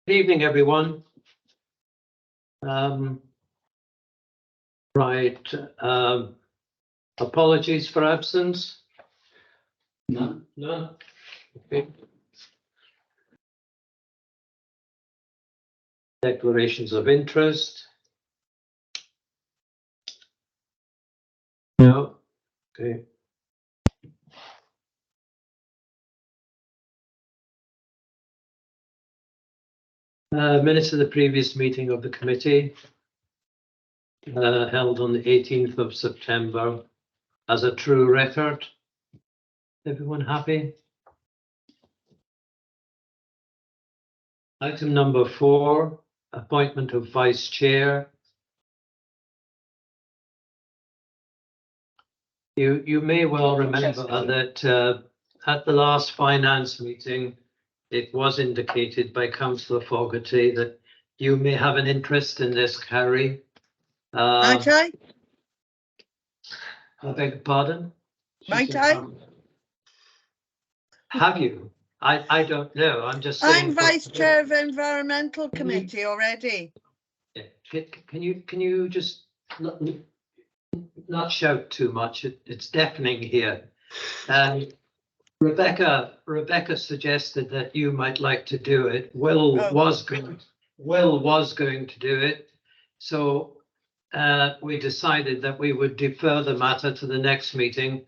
Good evening, everyone. Apologies for absence. No. Okay. Declarations of interest. No. Okay. Minutes of the previous meeting of the committee held on the 18th of September as a true record. Everyone happy? Item number 4, appointment of vice chair. You may well remember that at the last finance meeting, it was indicated by Councillor Fogarty that you may have an interest in this, Carrie. Might I? I beg your pardon? Might I? Have you? I don't know. I'm just saying. I'm vice chair of Environmental Committee already. Can you just not shout too much? It's deafening here. Rebecca suggested that you might like to do it. Will was going to do it. So we decided that we would defer the matter to the next meeting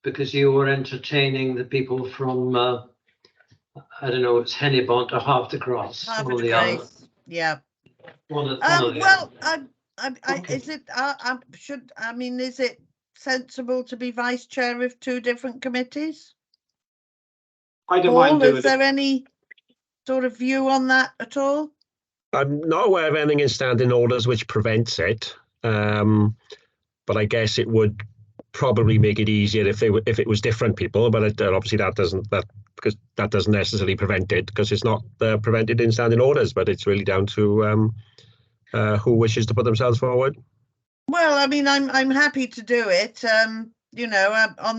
because you were entertaining the people from I don't know, it's Hennebont or Half the Cross. Harvard Grace. Yeah. Well, is it? Is it sensible to be vice chair of 2 different committees? I don't mind doing it. Is there any sort of view on that at all? I'm not aware of anything in standing orders which prevents it, but I guess it would probably make it easier if it was different people. But obviously that doesn't necessarily prevent it, because it's not prevented in standing orders. But it's really down to who wishes to put themselves forward. Well, I mean, I'm happy to do it. On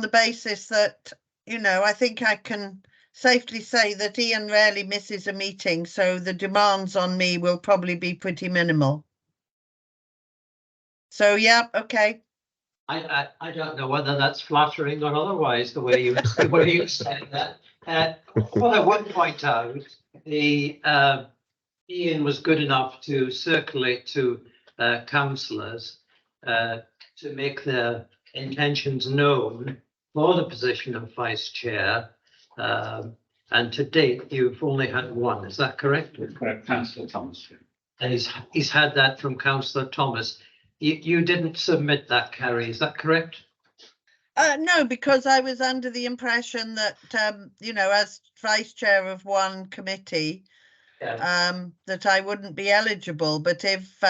the basis that I think I can safely say that Ian rarely misses a meeting, so the demands on me will probably be pretty minimal. So yeah, okay. I don't know whether that's flattering or otherwise, the way you said that. What I would point out, Ian was good enough to circulate to councillors to make their intentions known for the position of vice chair. And to date, you've only had one. Is that correct? Correct, Councillor Thomas. And he's had that from Councillor Thomas. You didn't submit that, Carrie, is that correct? No, because I was under the impression that, as vice chair of one committee, that I wouldn't be eligible. But if,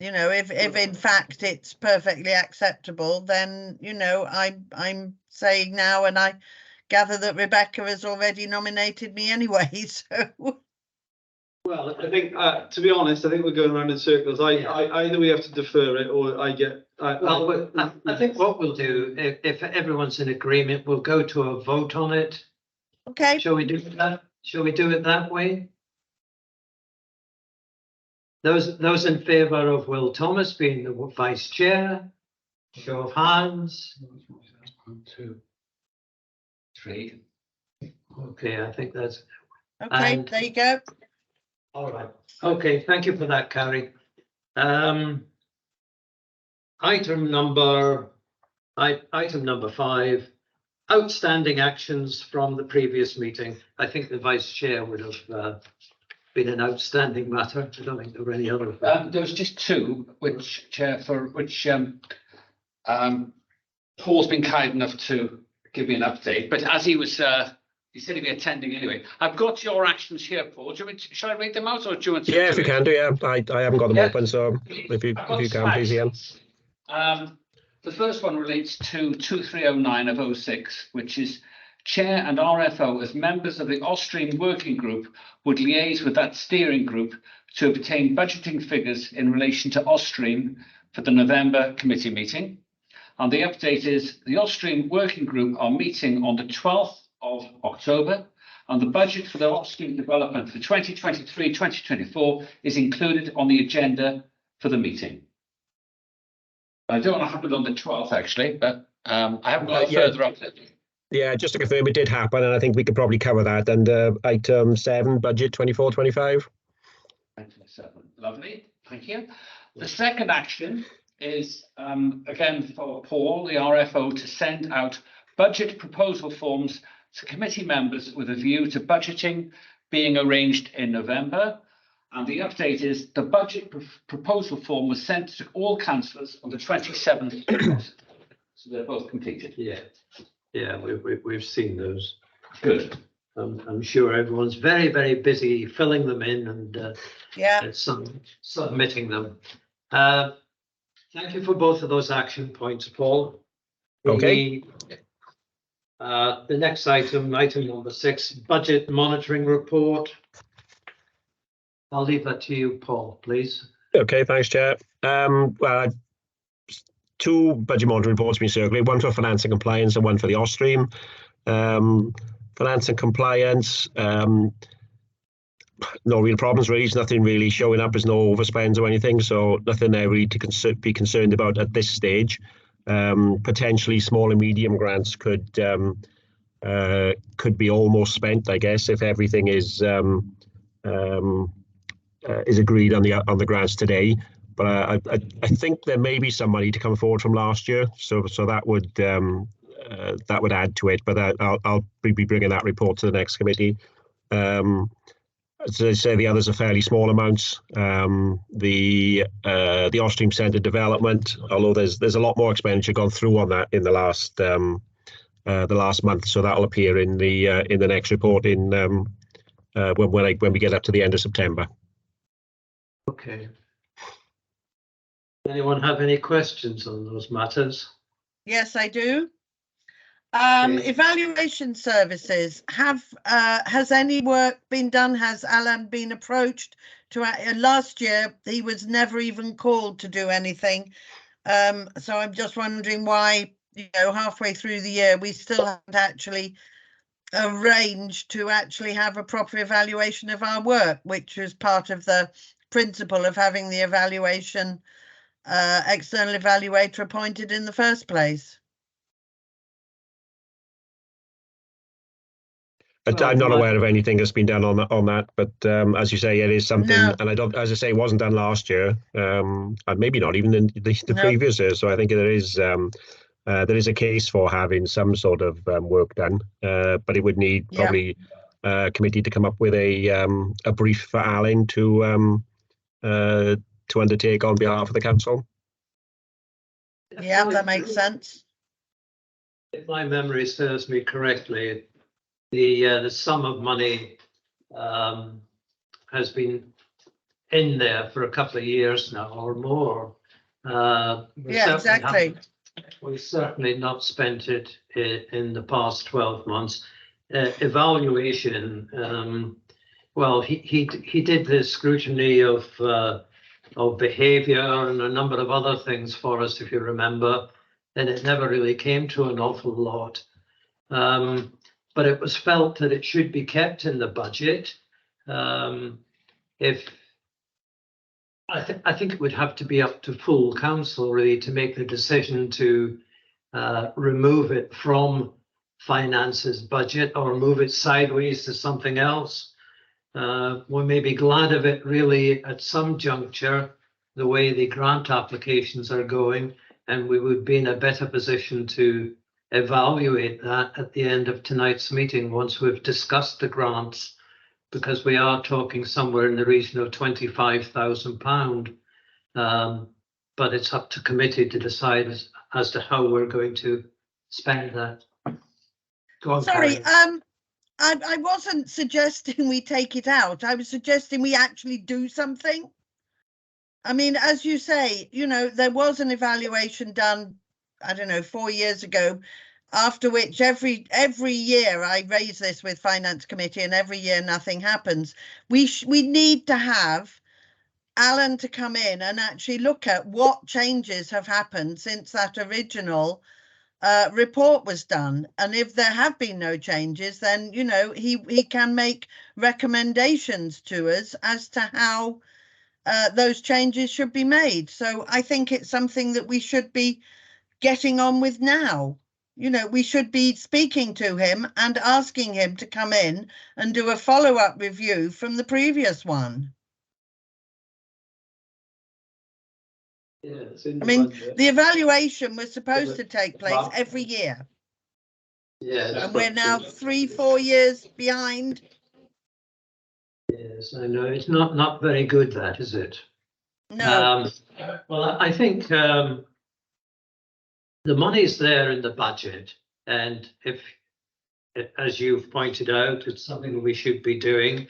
if in fact it's perfectly acceptable, then, I'm saying now, and I gather that Rebecca has already nominated me anyway, so... Well, I think, to be honest, I think we're going around in circles. Either we have to defer it, or I get. I think what we'll do, if everyone's in agreement, we'll go to a vote on it. Okay. Shall we do that? Shall we do it that way? Those in favour of Will Thomas being the vice chair, show of hands. 1, 2, 3. Okay, I think that's. Okay, there you go. All right. Okay, thank you for that, Carrie. Item number 5, outstanding actions from the previous meeting. I think the vice chair would have been an outstanding matter. I don't think there were any other. There was just 2, which Paul's been kind enough to give me an update. But as he was. He said he'd be attending anyway. I've got your actions here, Paul. Shall I read them out, or do you want to? Yeah, if you can do. Yeah, I haven't got them open, so if you can, please, Ian. The first one relates to 2309 of 06, which is Chair and RFO as members of the Austrian working group would liaise with that steering group to obtain budgeting figures in relation to Austrian for the November committee meeting. And the update is the Austrian working group are meeting on the 12th of October, and the budget for the Ostring development for 2023-2024 is included on the agenda for the meeting. I don't know what happened on the 12th, actually, but I haven't got a further update. Yeah, just to confirm, it did happen, and I think we could probably cover that under item 7, budget 24-25. Item 7, lovely, thank you. The second action is, again, for Paul, the RFO, to send out budget proposal forms to committee members with a view to budgeting being arranged in November. And the update is the budget proposal form was sent to all councillors on the 27th. So they're both completed. Yeah, we've seen those. Good. I'm sure everyone's very, very busy filling them in and submitting them. Thank you for both of those action points, Paul. Okay. The next item number 6, budget monitoring report. I'll leave that to you, Paul, please. Okay, thanks, Chair. Well, 2 budget monitoring reports been circulated, one for finance and compliance and one for the Ostream. Finance and compliance, no real problems really. There's nothing really showing up as no overspends or anything, so nothing there really to be concerned about at this stage. Potentially small and medium grants could be almost spent, I guess, if everything is agreed on the grants today. But I think there may be some money to come forward from last year, so that would add to it. But I'll be bringing that report to the next committee. As I say, the others are fairly small amounts. The Ostream Centre development, although there's a lot more expenditure gone through on that in the last month, so that'll appear in the next report when we get up to the end of September. Okay. Anyone have any questions on those matters? Yes, I do. Okay. Evaluation services, has any work been done? Has Alan been approached to last year? He was never even called to do anything. So I'm just wondering why, halfway through the year, we still haven't actually arranged to actually have a proper evaluation of our work, which was part of the principle of having the evaluation external evaluator appointed in the first place. I'm not aware of anything that's been done on that, but as you say, it is something, and I don't, as I say, it wasn't done last year, and maybe not even in the previous year. So I think there is a case for having some sort of work done, but it would need probably a committee to come up with a brief for Alan to undertake on behalf of the council. Yeah, that makes sense. If my memory serves me correctly, the sum of money has been in there for a couple of years now or more. Exactly. We've certainly not spent it in the past 12 months. Evaluation, well, he did the scrutiny of behaviour and a number of other things for us, if you remember, and it never really came to an awful lot. But it was felt that it should be kept in the budget. I think it would have to be up to full council really to make the decision to remove it from finance's budget or move it sideways to something else. We may be glad of it really at some juncture, the way the grant applications are going, and we would be in a better position to evaluate that at the end of tonight's meeting once we've discussed the grants, because we are talking somewhere in the region of £25,000. But it's up to committee to decide as to how we're going to spend that. Go on, sorry, Karen. I wasn't suggesting we take it out. I was suggesting we actually do something. I mean, as you say, there was an evaluation done, I don't know, 4 years ago, after which every year I raise this with Finance Committee, and every year nothing happens. We need to have Alan to come in and actually look at what changes have happened since that original report was done, and if there have been no changes, then you know he can make recommendations to us as to how those changes should be made. So I think it's something that we should be getting on with now. You know, we should be speaking to him and asking him to come in and do a follow-up review from the previous one. Yeah, it's in I the mean, budget. the evaluation was supposed to take place every year, Yes. and we're now 3-4 years behind. Yes, I know. It's not very good, that, is it? No, Well, I think the money's there in the budget, and if, as you've pointed out, it's something we should be doing.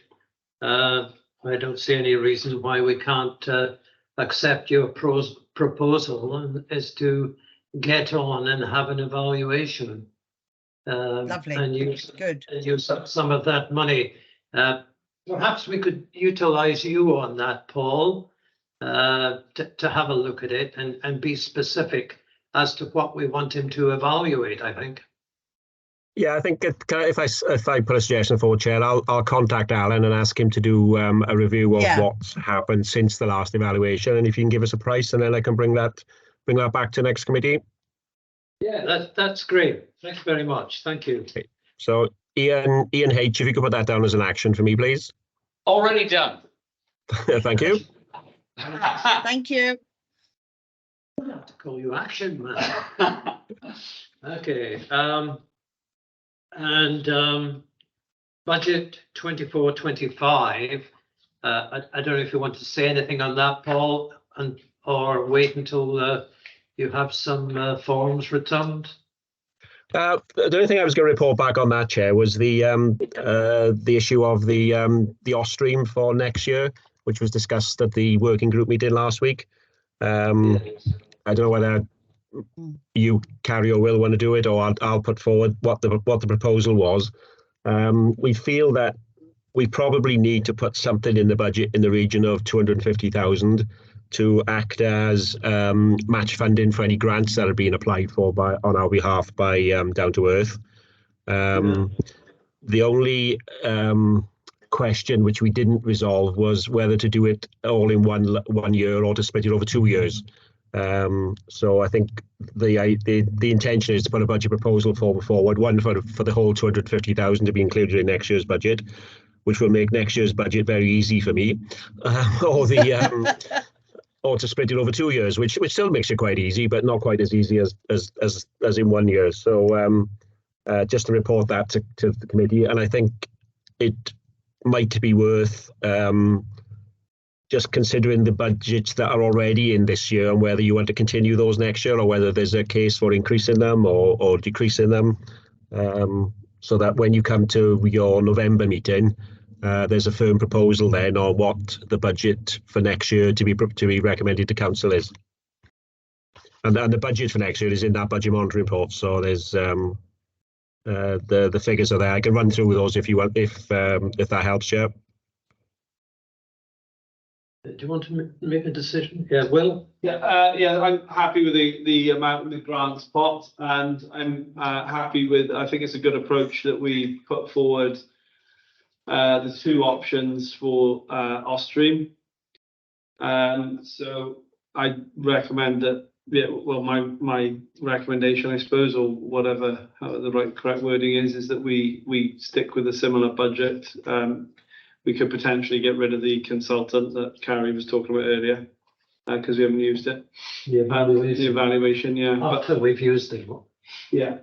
I don't see any reason why we can't accept your proposal as to get on and have an evaluation. lovely. And use Good. some of that money. Perhaps we could utilize you on that, Paul, to have a look at it and be specific as to what we want him to evaluate, I think. Yeah, I think if I put a suggestion forward, Chair, I'll contact Alan and ask him to do a review of what's happened since the last evaluation, and if you can give us a price, and then I can bring that back to next committee. Yeah, that's great. Thanks very much. Thank you. Okay. So Ian H, if you could put that down as an action for me, please. Already done. Thank you. Thank you. I have to call you Action Man. Okay. Budget 24-25. I don't know if you want to say anything on that, Paul, or wait until you have some forms returned. The only thing I was going to report back on that, Chair, was the issue of the OS stream for next year, which was discussed at the working group meeting last week. I don't know whether you, Carrie, or Will want to do it, or I'll put forward what the proposal was. We feel that we probably need to put something in the budget in the region of 250,000 to act as match funding for any grants that are being applied for on our behalf by Down to Earth. The only question which we didn't resolve was whether to do it all in one year or to split it over 2 years. So I think the intention is to put a budget proposal forward, one for the whole 250,000 to be included in next year's budget, which will make next year's budget very easy for me, or to split it over 2 years, which still makes it quite easy, but not quite as easy as in 1 year. So just to report that to the committee, and I think it might be worth just considering the budgets that are already in this year and whether you want to continue those next year or whether there's a case for increasing them or decreasing them, so that when you come to your November meeting, there's a firm proposal then on what the budget for next year to be recommended to council is. And the budget for next year is in that budget monitoring report, so there's the figures are there. I can run through those if you want, if that helps, Chair. Do you want to make a decision? Yeah, Will? Yeah, I'm happy with the amount of the grants pot, and I'm happy with, I think it's a good approach that we put forward the two options for Ostream. So I recommend that, well, my recommendation, I suppose, or whatever the correct wording is that we stick with a similar budget. We could potentially get rid of the consultant that Carrie was talking about earlier, because we haven't used it. The evaluation, yeah. After we've used it. Yeah.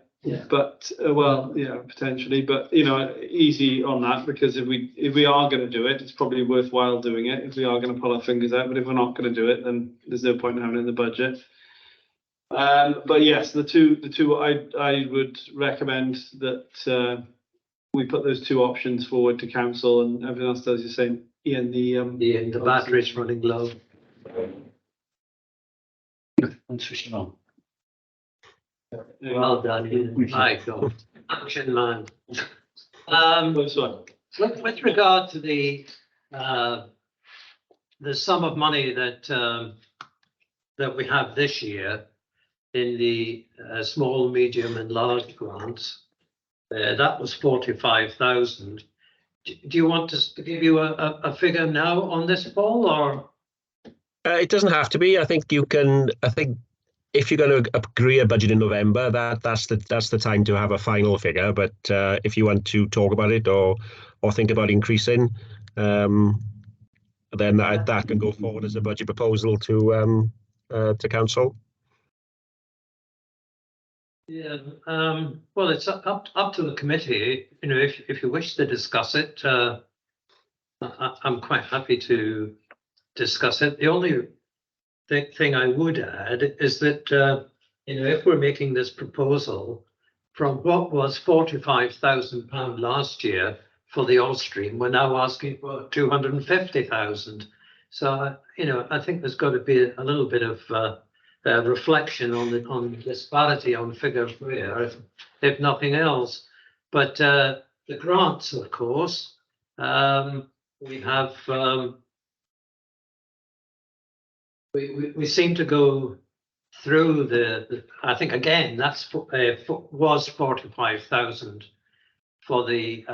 But potentially, but easy on that, because if we are going to do it, it's probably worthwhile doing it. If we are going to pull our fingers out, but if we're not going to do it, then there's no point in having it in the budget. But yes, the two I would recommend that we put those two options forward to council, and everything else does the same. Ian, the battery's running low. I'm switching on. Well done, Ian. My God, Action Man. With regard to the sum of money that we have this year, in the small, medium and large grants. That was 45,000. Do you want us to give you a figure now on this, Paul, or? It doesn't have to be. I think you can. I think if you're going to agree a budget in November, that's the time to have a final figure. But if you want to talk about it or think about increasing, then that can go forward as a budget proposal to council. Yeah. Well, it's up to the committee. You know, if you wish to discuss it, I'm quite happy to discuss it. The only thing I would add is that, you know, if we're making this proposal from what was £45,000 last year for the Allstream, we're now asking for 250,000. So, you know, I think there's got to be a little bit of reflection on the disparity on figure here, if nothing else. But the grants, of course, we have. We seem to go through I think again that's was 45,000 for the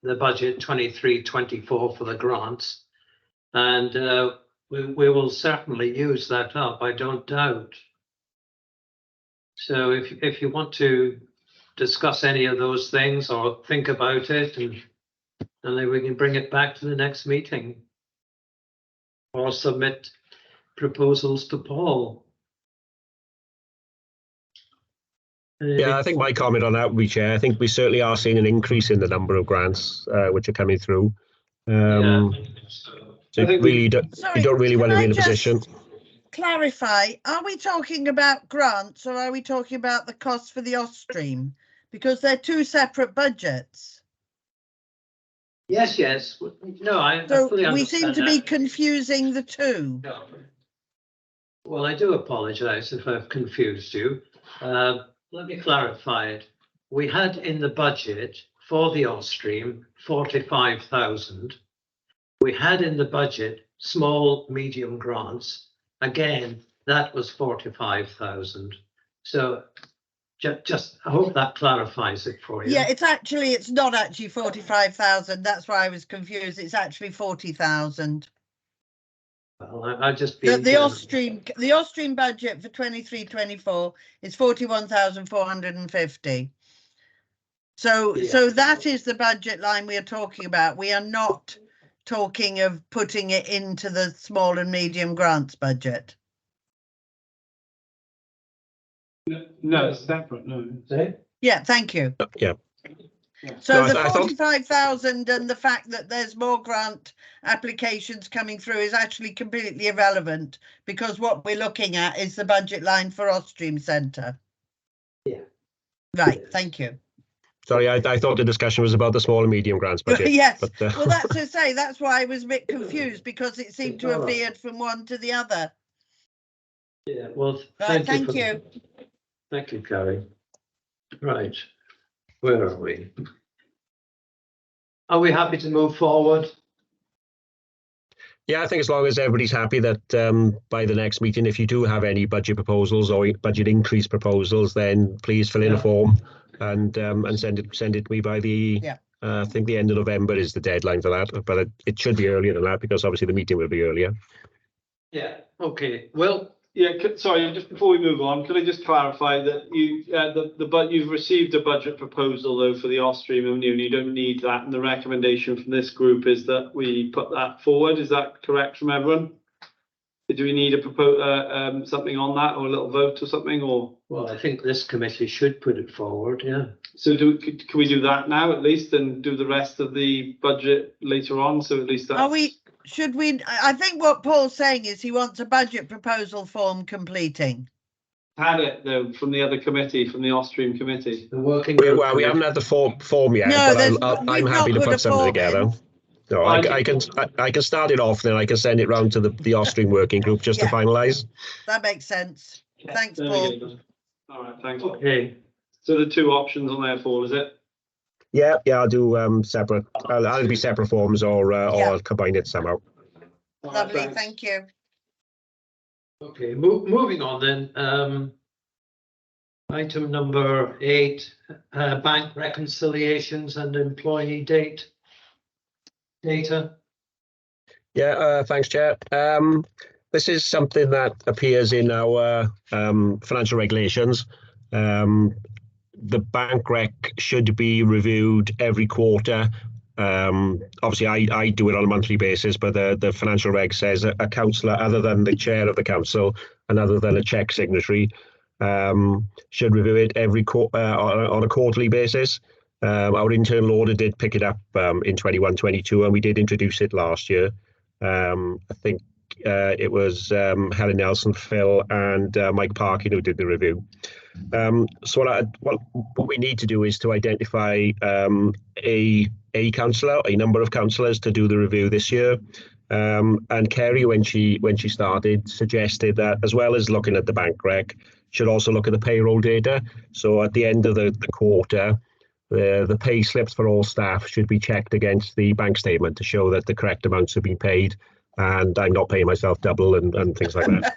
budget 23-24 for the grants, and we will certainly use that up, I don't doubt. So if you want to discuss any of those things or think about it, and then we can bring it back to the next meeting or submit proposals to Paul. Yeah, I think my comment on that would be, Chair, I think we certainly are seeing an increase in the number of grants which are coming through. So really, you don't really want to be in a position. Clarify, are we talking about grants or are we talking about the cost for the Austrian? Because they're two separate budgets. Yes. No, I So fully understand. We seem to be confusing the two. No. Well, I do apologise if I've confused you. Let me clarify it. We had in the budget for the Allstream 45,000. We had in the budget small, medium grants. Again, that was 45,000. So just I hope that clarifies it for you. Yeah, it's not actually 45,000. That's why I was confused. It's actually 40,000. Well, I just the Austrian budget for 23-24 is 41,450. So that is the budget line we are talking about. We are not talking of putting it into the small and medium grants budget. No, it's separate. No. Yeah, thank you. Yeah. So the 45,000 and the fact that there's more grant applications coming through is actually completely irrelevant, because what we're looking at is the budget line for Austrian Centre. Yeah. Right, thank you. Sorry, I thought the discussion was about the small and medium grants budget. Yes, but, well, that's to say, that's why I was a bit confused, because it seemed to have veered from one to the other. Yeah, well, right, thank you. Thank you, Carrie. Right. Where are we? Are we happy to move forward? Yeah, I think as long as everybody's happy that by the next meeting, if you do have any budget proposals or budget increase proposals, then please fill in a form and send it to me by the I think the end of November is the deadline for that, but it should be earlier than that, because obviously the meeting will be earlier. Yeah. Okay. Well. Yeah, sorry, just before we move on, could I just clarify that you've received a budget proposal though for the Austrian and you don't need that, and the recommendation from this group is that we put that forward. Is that correct from everyone? Do we need a something on that, or a little vote or something, or? Well, I think this committee should put it forward. Yeah. So can we do that now at least, and do the rest of the budget later on? So at least that. Should we? I think what Paul's saying is he wants a budget proposal form completing. Had it though from the other committee, from the Austrian committee. The working group. Well, we haven't had the form yet, no, but I'm happy to put something together. No, I can start it off, then I can send it round to the Austrian working group just to finalise. That makes sense. Thanks, Paul. All right, thanks. Okay. So the two options on there, Paul, is it? Yeah, I'll do separate. I'll be separate forms, or I'll combine it somehow. Lovely, thank you. Okay, moving on then. Item number 8, bank reconciliations and employee data. Yeah, thanks, Chair. This is something that appears in our financial regulations. The bank rec should be reviewed every quarter. Obviously, I do it on a monthly basis, but the financial reg says a councillor, other than the chair of the council and other than a cheque signatory, should review it every on a quarterly basis. Our internal audit did pick it up in 21-22, and we did introduce it last year. I think it was Helen Nelson, Phil, and Mike Parkin who did the review. So what we need to do is to identify a councillor, a number of councillors to do the review this year. And Kerry, when she started, suggested that as well as looking at the bank rec, should also look at the payroll data. So at the end of the quarter, the pay slips for all staff should be checked against the bank statement to show that the correct amounts have been paid, and I'm not paying myself double and things like that.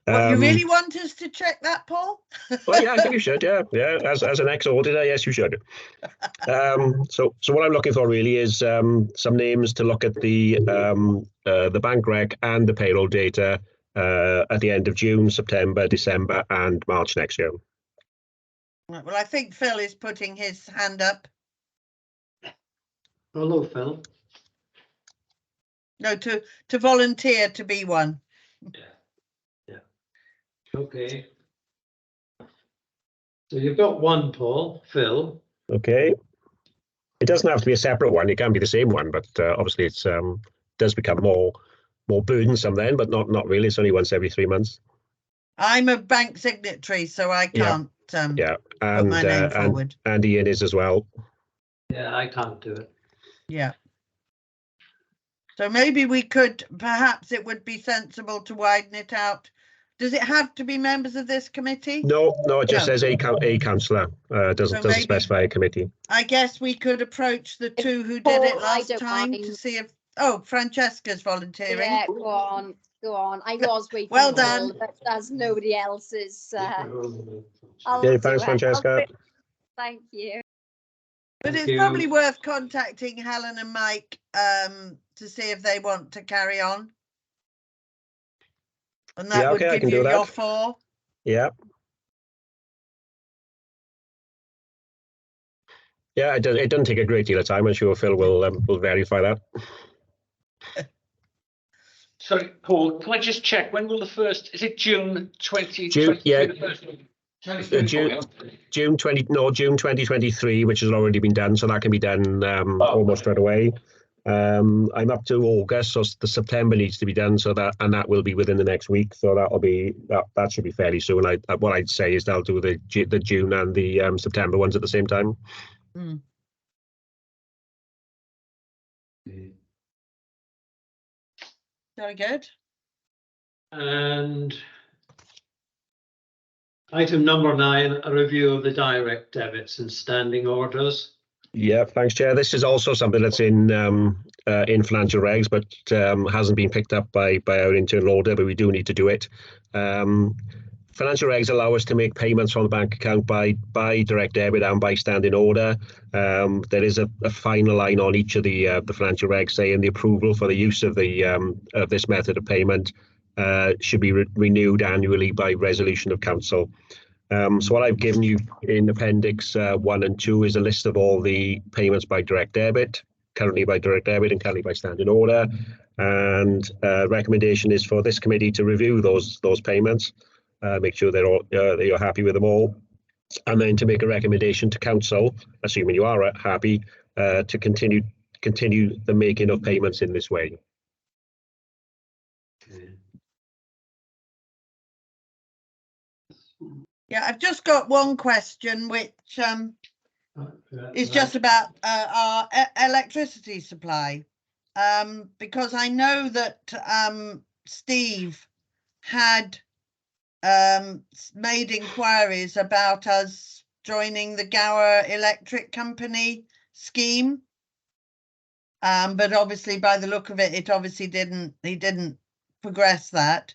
What, you really want us to check that, Paul? Well, yeah, I think you should. Yeah. As an ex-auditor, yes, you should. So what I'm looking for really is some names to look at the bank rec and the payroll data at the end of June, September, December, and March next year. Well, I think Phil is putting his hand up. Hello, Phil. No, to volunteer to be one. Yeah. Okay. So you've got one, Paul. Phil. Okay. It doesn't have to be a separate one. It can be the same one, but obviously it's does become more burdensome then, but not really. It's only once every 3 months. I'm a bank signatory, so I can't put my name forward. And Ian is as well. Yeah, I can't do it. Yeah. So maybe we could, perhaps it would be sensible to widen it out. Does it have to be members of this committee? No, it just says a councillor. Doesn't specify a committee. I guess we could approach the two who did it last time to see if. Oh, Francesca's volunteering. Yeah, go on. I was waiting. Well done. But as nobody else is. Yeah, thanks, Francesca. Thank you. But it's probably worth contacting Helen and Mike to see if they want to carry on. And that would give you your 4. Yeah. Yeah, it doesn't take a great deal of time. I'm sure Phil will verify that. Sorry, Paul, can I just check, when will the first, is it June 20? June June 2023, which has already been done, so that can be done almost straight away. I'm up to August, so the September needs to be done, so that will be within the next week. So that should be fairly soon. What I'd say is they'll do the June and the September ones at the same time. Mm. Very good. And item number 9, a review of the direct debits and standing orders. Yeah, thanks, Chair. This is also something that's in financial regs, but hasn't been picked up by our internal order, but we do need to do it. Financial regs allow us to make payments from the bank account by direct debit and by standing order. There is a final line on each of the financial regs saying the approval for the use of this method of payment should be renewed annually by resolution of council. So what I've given you in Appendix 1 and 2 is a list of all the payments by direct debit, currently by direct debit and currently by standing order. And recommendation is for this committee to review those payments, make sure you're happy with them all, and then to make a recommendation to council, assuming you are happy, to continue the making of payments in this way. Yeah, I've just got one question, which is just about our electricity supply, because I know that Steve had made inquiries about us joining the Gower Electric Company scheme, but obviously by the look of it, he didn't progress that.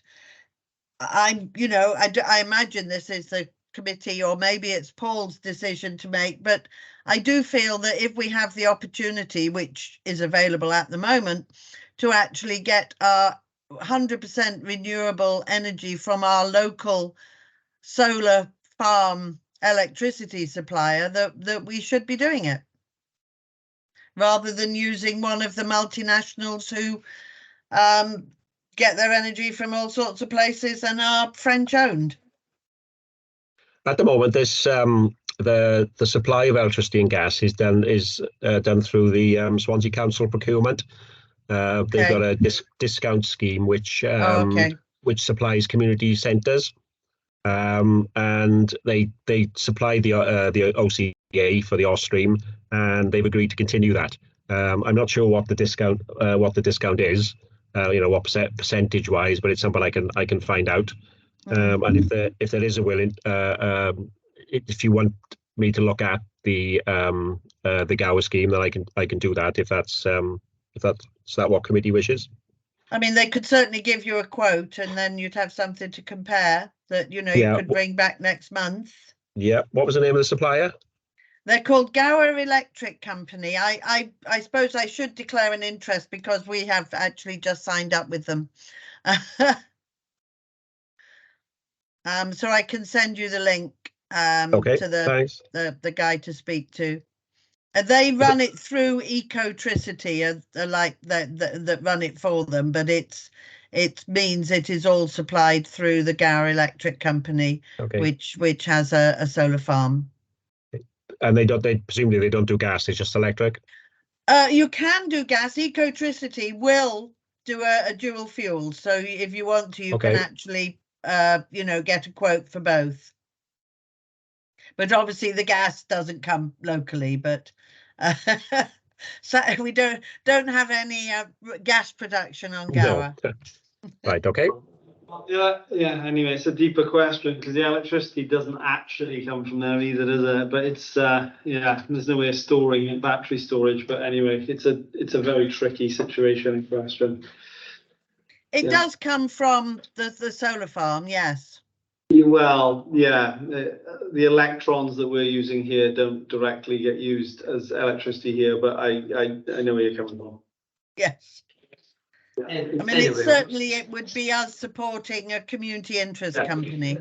I imagine this is the committee, or maybe it's Paul's decision to make, but I do feel that if we have the opportunity, which is available at the moment, to actually get our 100% renewable energy from our local solar farm electricity supplier, that we should be doing it, rather than using one of the multinationals who get their energy from all sorts of places and are French owned. At the moment, this the supply of electricity and gas is done through the Swansea Council procurement. They've got a discount scheme which supplies community centres, and they supply the OCA for the Ostream, and they've agreed to continue that. I'm not sure what the discount is, what percentage wise, but it's something I can find out. And if there is a willing, if you want me to look at the Gower scheme, then I can do that if that's what committee wishes. I mean, they could certainly give you a quote, and then you'd have something to compare that you could bring back next month. Yeah. What was the name of the supplier? They're called Gower Electric Company. I suppose I should declare an interest because we have actually just signed up with them. So I can send you the link to the guy to speak to. They run it through Ecotricity, like that run it for them, but it means it is all supplied through the Gower Electric Company, which has a solar farm. And they presumably don't do gas; it's just electric. You can do gas. Ecotricity will do a dual fuel, so if you want to, you can actually get a quote for both. But obviously the gas doesn't come locally, but so we don't have any gas production on Gower. No. Right, okay. Yeah, anyway, it's a deeper question because the electricity doesn't actually come from there either, does it? But it's there's no way of storing it, battery storage. But anyway, it's a very tricky situation and question. It does come from the solar farm, yes. Well, yeah, the electrons that we're using here don't directly get used as electricity here, but I know where you're coming from. Yes. I mean, it would be us supporting a community interest company.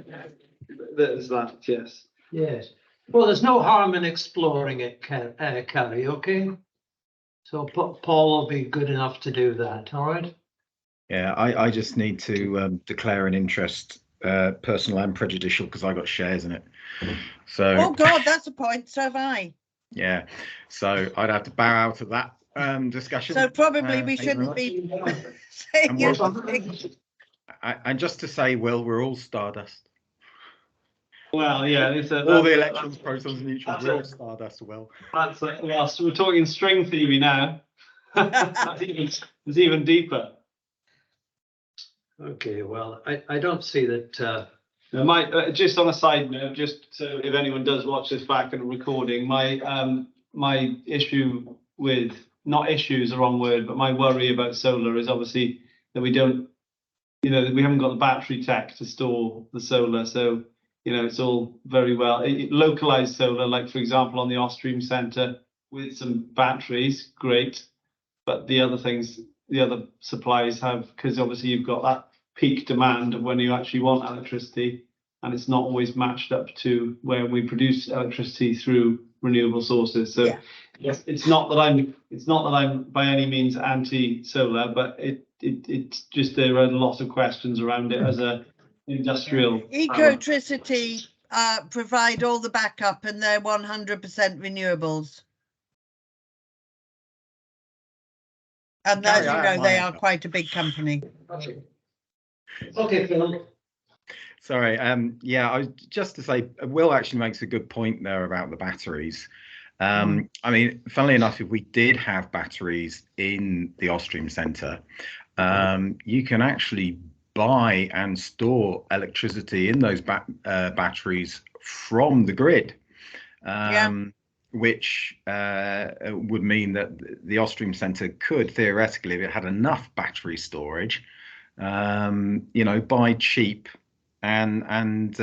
There's that, yes. Yes. Well, there's no harm in exploring it, Carrie, okay? So Paul will be good enough to do that, all right? Yeah, I just need to declare an interest, personal and prejudicial, because I got shares in it. So. Oh God, that's a point. So have I. Yeah, so I'd have to bow out of that discussion. So probably we shouldn't be saying anything. And just to say, Will, we're all stardust. Well, yeah, all the electrons, protons, and neutrons, we're all stardust. Will. So we're talking string theory now. It's even deeper. Okay, well, I don't see that. Just on a side note, just so if anyone does watch this back in a recording, my issue with, not issue is the wrong word, but my worry about solar is obviously that we don't, that we haven't got the battery tech to store the solar. So, it's all very well. Localized solar, like for example on the Ostream Centre with some batteries, great. But the other things, the other supplies have, because obviously you've got that peak demand of when you actually want electricity, and it's not always matched up to where we produce electricity through renewable sources. So yes, it's not that I'm by any means anti-solar, but it's just there are a lot of questions around it as a industrial. Ecotricity provide all the backup, and they're 100% renewables. And as you know, they are quite a big company. Okay, Phil. Sorry, I was just to say, Will actually makes a good point there about the batteries. I mean, funnily enough, if we did have batteries in the Ostream Centre, you can actually buy and store electricity in those batteries from the grid, which would mean that the Ostream Centre could theoretically, if it had enough battery storage, buy cheap and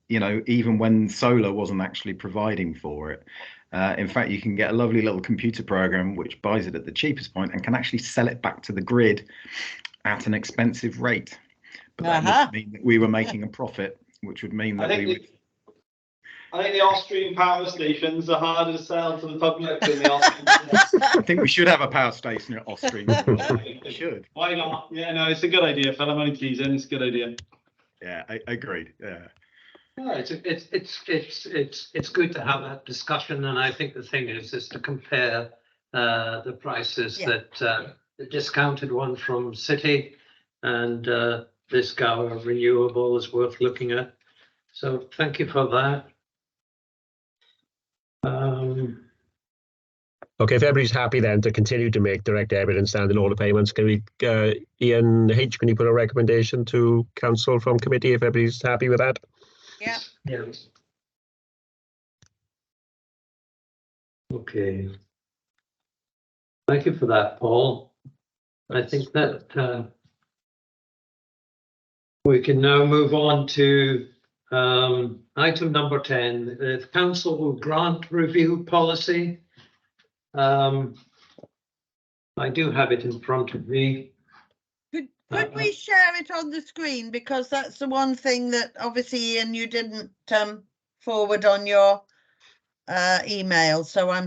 you know, even when solar wasn't actually providing for it. In fact, you can get a lovely little computer program which buys it at the cheapest point and can actually sell it back to the grid at an expensive rate. But that would mean that we were making a profit, which would mean that we would. I think the Austrian power stations are harder to sell to the public than the Austrian. I think we should have a power station at Austrian. We should. Why not? Yeah, no, it's a good idea, fella. I'm only teasing. It's a good idea. Yeah, I agreed. Yeah. No, it's good to have that discussion, and I think the thing is to compare the prices that the discounted one from City and this Gower renewable is worth looking at. So thank you for that. Okay, if everybody's happy then to continue to make direct debit and standing order payments, can we, Ian H, can you put a recommendation to council from committee if everybody's happy with that? Yeah. Yeah. Okay. Thank you for that, Paul. I think that we can now move on to item number 10, the council grant review policy. I do have it in front of me. Could we share it on the screen, because that's the one thing that obviously, Ian, you didn't forward on your email, so I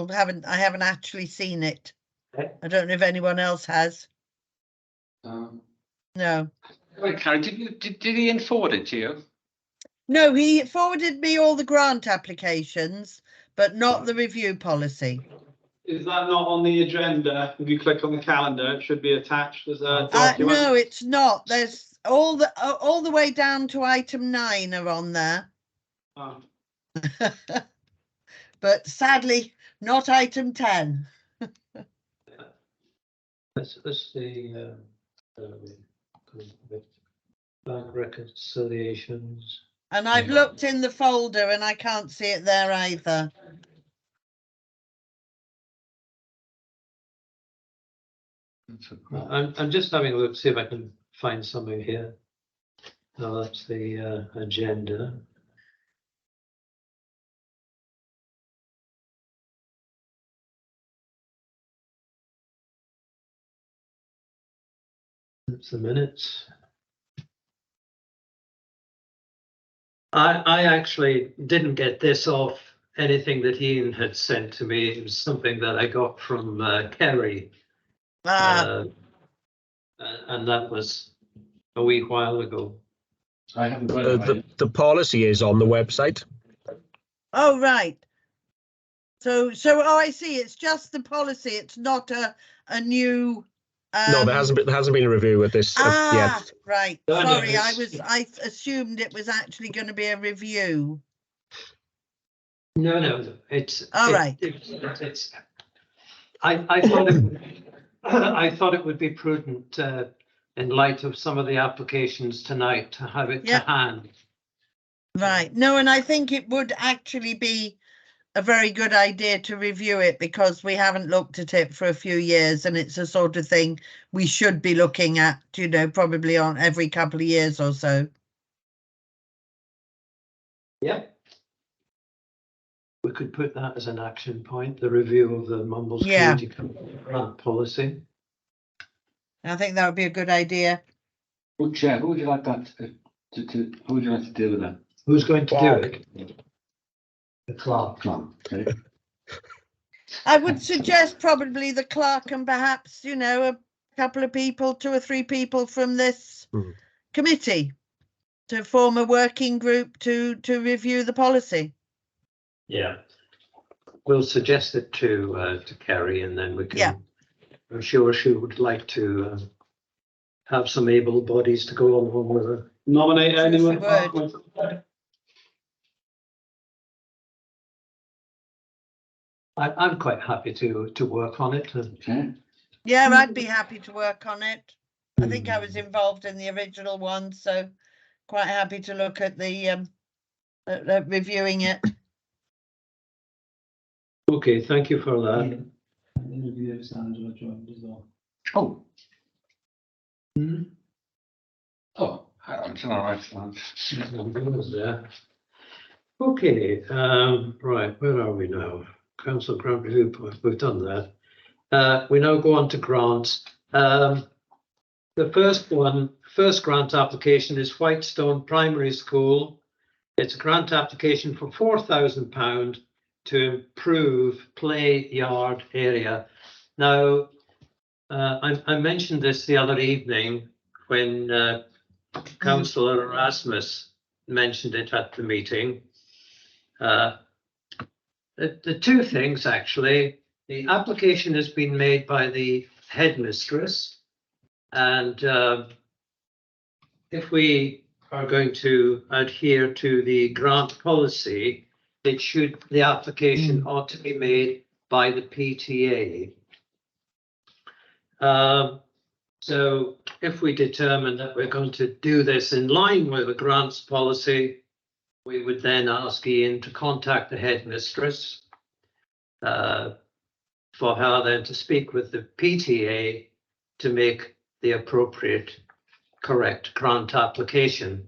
haven't actually seen it. I don't know if anyone else has. No. Right, Karen, did Ian forward it to you? No, he forwarded me all the grant applications, but not the review policy. Is that not on the agenda? If you click on the calendar, it should be attached as a document. No, it's not. There's all the way down to item 9 are on there. Oh. But sadly, not item 10. Let's see. Bank reconciliations. And I've looked in the folder and I can't see it there either. I'm just having a look, see if I can find something here. No, that's the agenda. That's the minutes. I actually didn't get this off anything that Ian had sent to me. It was something that I got from Kerry. And that was a wee while ago. I haven't got it. The policy is on the website. Oh, right. So I see. It's just the policy. It's not a new. No, there hasn't been a review with this yet. Right. No, Sorry, no, I assumed it was actually going to be a review. No, it's all right. I thought I thought it would be prudent in light of some of the applications tonight to have it to hand. Right. No, and I think it would actually be a very good idea to review it, because we haven't looked at it for a few years, and it's a sort of thing we should be looking at, you know, probably on every couple of years or so. Yeah. We could put that as an action point, the review of the Mumbles Community grant policy. I think that would be a good idea. Well, Chair, who would you like that who would you like to deal with that? Who's going to do it? The clerk. Okay. I would suggest probably the clerk and perhaps, you know, a couple of people, 2 or 3 people from this committee to form a working group to review the policy. Yeah. We'll suggest it to Kerry, and then we can. Yeah. I'm sure she would like to have some able bodies to go along with her. Nominate anyone. I'm quite happy to work on it. Okay. Yeah, I'd be happy to work on it. I think I was involved in the original one, so quite happy to look at the reviewing it. Okay, thank you for that. Oh. Oh, hang on. Right, all right. There. Okay, right, where are we now? Council grant review point, we've done that. We now go on to grants. The first grant application is Whitestone Primary School. It's a grant application for £4,000 to improve play yard area. Now, I mentioned this the other evening when Councillor Erasmus mentioned it at the meeting. The two things, actually, the application has been made by the headmistress, and if we are going to adhere to the grant policy, the application ought to be made by the PTA. So if we determine that we're going to do this in line with the grants policy, we would then ask Ian to contact the headmistress for her then to speak with the PTA to make the appropriate correct grant application.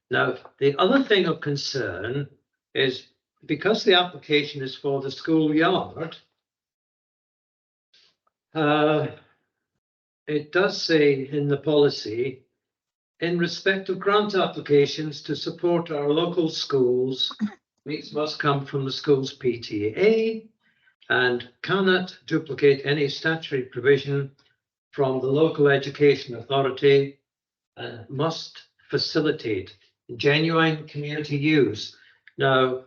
Now, the other thing of concern is because the application is for the schoolyard, it does say in the policy, in respect of grant applications to support our local schools, these must come from the school's PTA and cannot duplicate any statutory provision from the local education authority and must facilitate genuine community use. Now,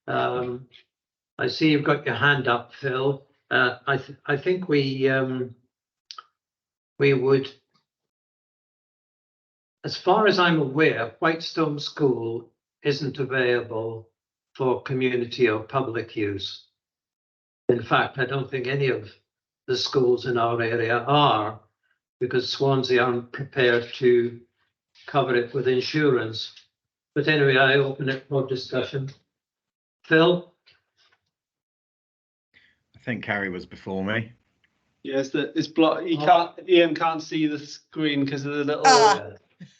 I see you've got your hand up, Phil. I think we would, as far as I'm aware, Whitestone School isn't available for community or public use. In fact, I don't think any of the schools in our area are, because Swansea aren't prepared to cover it with insurance. But anyway, I open it for discussion. Phil? I think Carrie was before me. Yes, it's blocked. Ian can't see the screen because of the little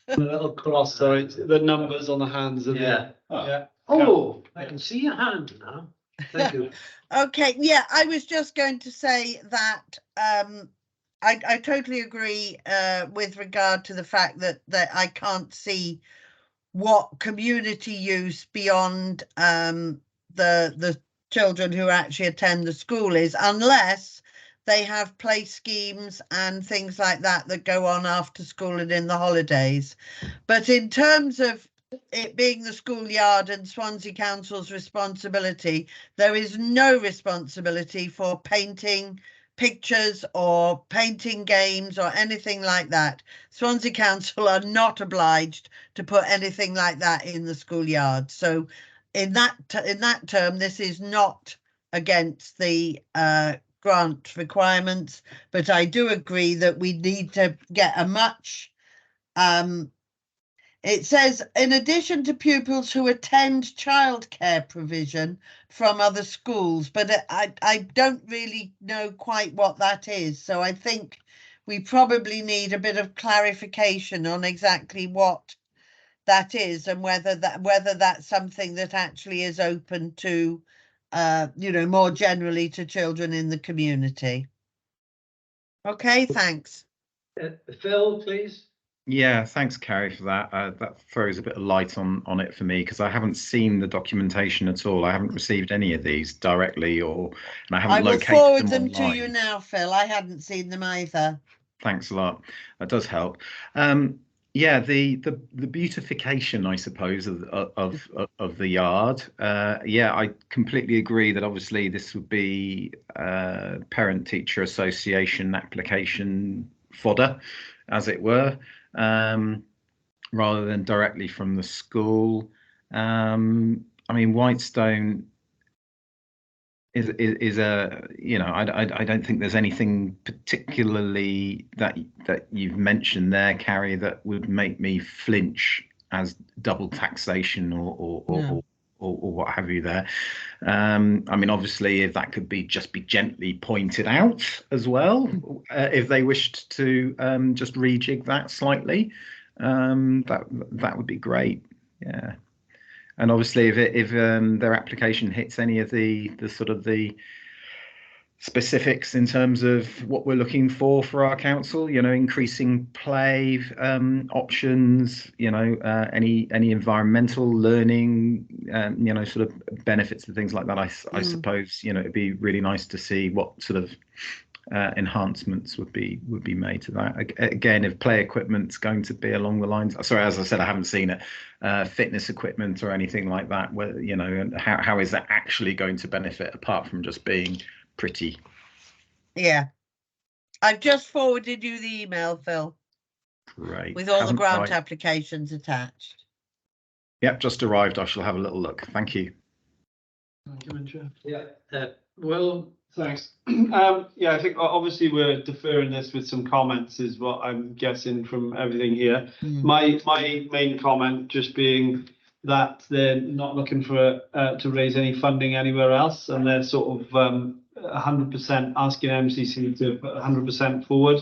the little cross. Sorry, the numbers on the hands of Yeah. yeah. Oh, I can see your hand now. Thank you. Okay, yeah, I was just going to say that I totally agree with regard to the fact that I can't see what community use beyond the children who actually attend the school is, unless they have play schemes and things like that that go on after school and in the holidays. But in terms of it being the schoolyard and Swansea Council's responsibility, there is no responsibility for painting pictures or painting games or anything like that. Swansea Council are not obliged to put anything like that in the schoolyard. So in that term, this is not against the grant requirements, but I do agree that we need to get a much it says, in addition to pupils who attend childcare provision from other schools, but I don't really know quite what that is. So I think we probably need a bit of clarification on exactly what that is and whether that's something that actually is open to, more generally to children in the community. Okay, thanks. Phil, please. Yeah, thanks, Carrie, for that. That throws a bit of light on it for me because I haven't seen the documentation at all. I haven't received any of these directly, and I haven't located them I will forward them online. to you now, Phil. I hadn't seen them either. Thanks a lot. That does help. Yeah, the beautification, I suppose, of the yard. Yeah, I completely agree that obviously this would be parent-teacher association application fodder, as it were. Rather than directly from the school. I mean, Whitestone is a, I don't think there's anything particularly that you've mentioned there, Carrie, that would make me flinch as double taxation or what have you there. I mean, obviously, if that could be gently pointed out as well, if they wished to just rejig that slightly. that would be great. Yeah, and obviously if their application hits any of the sort of the specifics in terms of what we're looking for our council, you know, increasing play options, you know, any environmental learning, you know, sort of benefits and things like that. I suppose, you know, it'd be really nice to see what sort of enhancements would be made to that. Again, if play equipment's going to be along the lines, sorry, as I said, I haven't seen it, fitness equipment or anything like that, where, you know, and how is that actually going to benefit apart from just being pretty? Yeah, I've just forwarded you the email, Phil. Great. With all the grant arrived. applications attached. Yep, just arrived. I shall have a little look. Thank you. Yeah. Well, thanks. Yeah, I think obviously we're deferring this with some comments, is what I'm guessing from everything here. My main comment just being that they're not looking for to raise any funding anywhere else, and they're sort of 100% asking MCC to put 100% forward,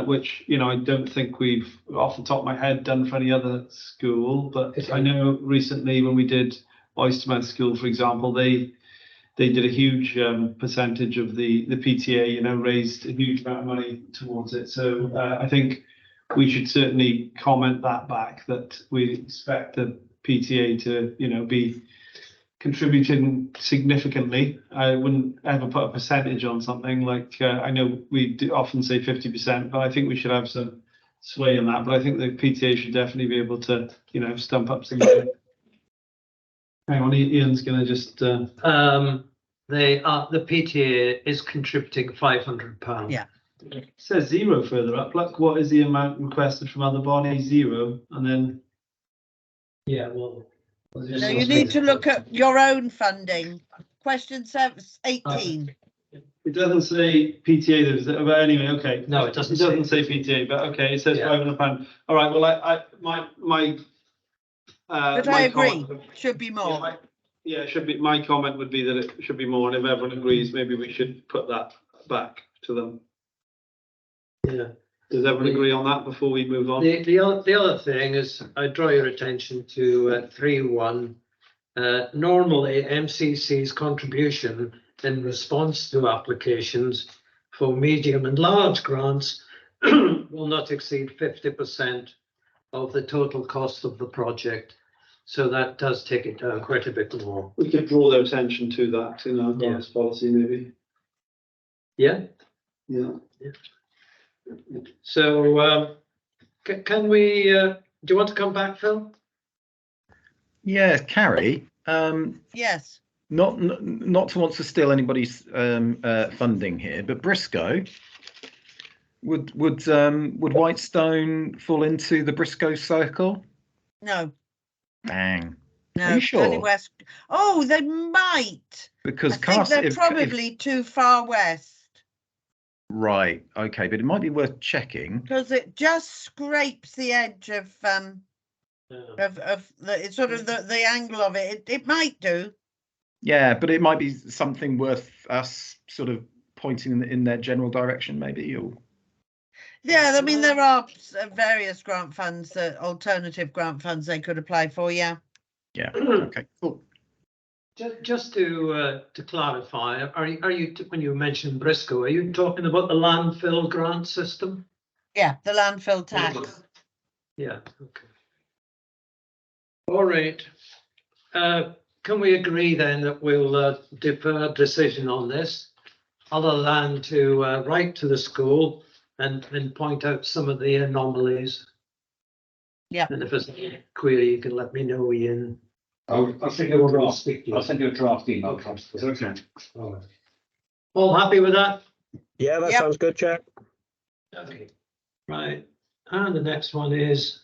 which, you know, I don't think we've off the top of my head done for any other school, but I know recently when we did Oystermouth School, for example, they did a huge percentage of the PTA, you know, raised a huge amount of money towards it. So I think we should certainly comment that back, that we expect the PTA to, you know, be contributing significantly. I wouldn't ever put a percentage on something like, I know we do often say 50%, but I think we should have some sway in that. But I think the PTA should definitely be able to, you know, stump up some money. Hang on, Ian's going to just. the PTA is contributing £500. Yeah. It says zero further up. Look, what is the amount requested from other bodies? Zero, and then. Yeah, well. No, you need to look at your own funding. Question 18. It doesn't say PTA, does it? But anyway, okay. No, it doesn't. It doesn't say PTA, but okay, it says £500. All right. Well, But I agree. Should be more. Yeah, it should be. My comment would be that it should be more, and if everyone agrees, maybe we should put that back to them. Yeah. Does everyone agree on that before we move on? The other thing is, I draw your attention to 3.1. Normally, MCC's contribution in response to applications for medium and large grants will not exceed 50% of the total cost of the project. So that does take it down quite a bit more. We could draw their attention to that in our grants policy, maybe. Yeah. Yeah. So can we? Do you want to come back, Phil? Yeah, Carrie. Yes. Not to want to steal anybody's funding here, but Briscoe. Would Whitestone fall into the Briscoe circle? No. Bang. No. Are you sure? Only west. Oh, they might. Because I think they're probably too far west. Right. Okay, but it might be worth checking Because it just scrapes the edge of the sort of the angle of it. It might do. Yeah, but it might be something worth us sort of pointing in their general direction, maybe. Or yeah, I mean there are various grant funds, alternative grant funds they could apply for. Yeah. Yeah. Okay. Cool. Just to clarify, are you when you mentioned Briscoe, are you talking about the landfill grant system? Yeah, the landfill tax. Yeah. Okay. All right. Can we agree then that we'll defer decision on this, other than to write to the school and point out some of the anomalies? Yeah. And if there's a query, you can let me know, Ian. I'll send you a draft. I'll send you a draft email. Okay. All happy with that? Yeah, that sounds good, Chair. Okay. Right. And the next one is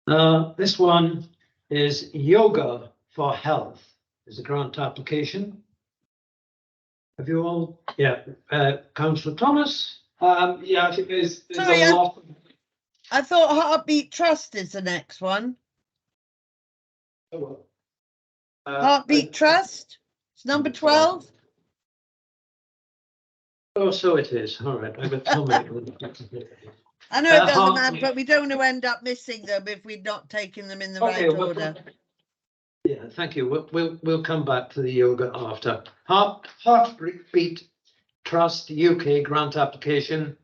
this one is Yoga for Health. Is a grant application. Have you all? Yeah. Councillor Thomas. Yeah, I think there's Sorry, a lot. I thought Heartbeat Trust is the next one. Heartbeat Trust. It's number 12. Oh, so it is. All right. I've got so many. I know it doesn't Heart- matter, but we don't want to end up missing them if we've not taken them in the right order. Yeah, thank you. We'll come back to the yoga after. Heartbeat Trust UK grant application,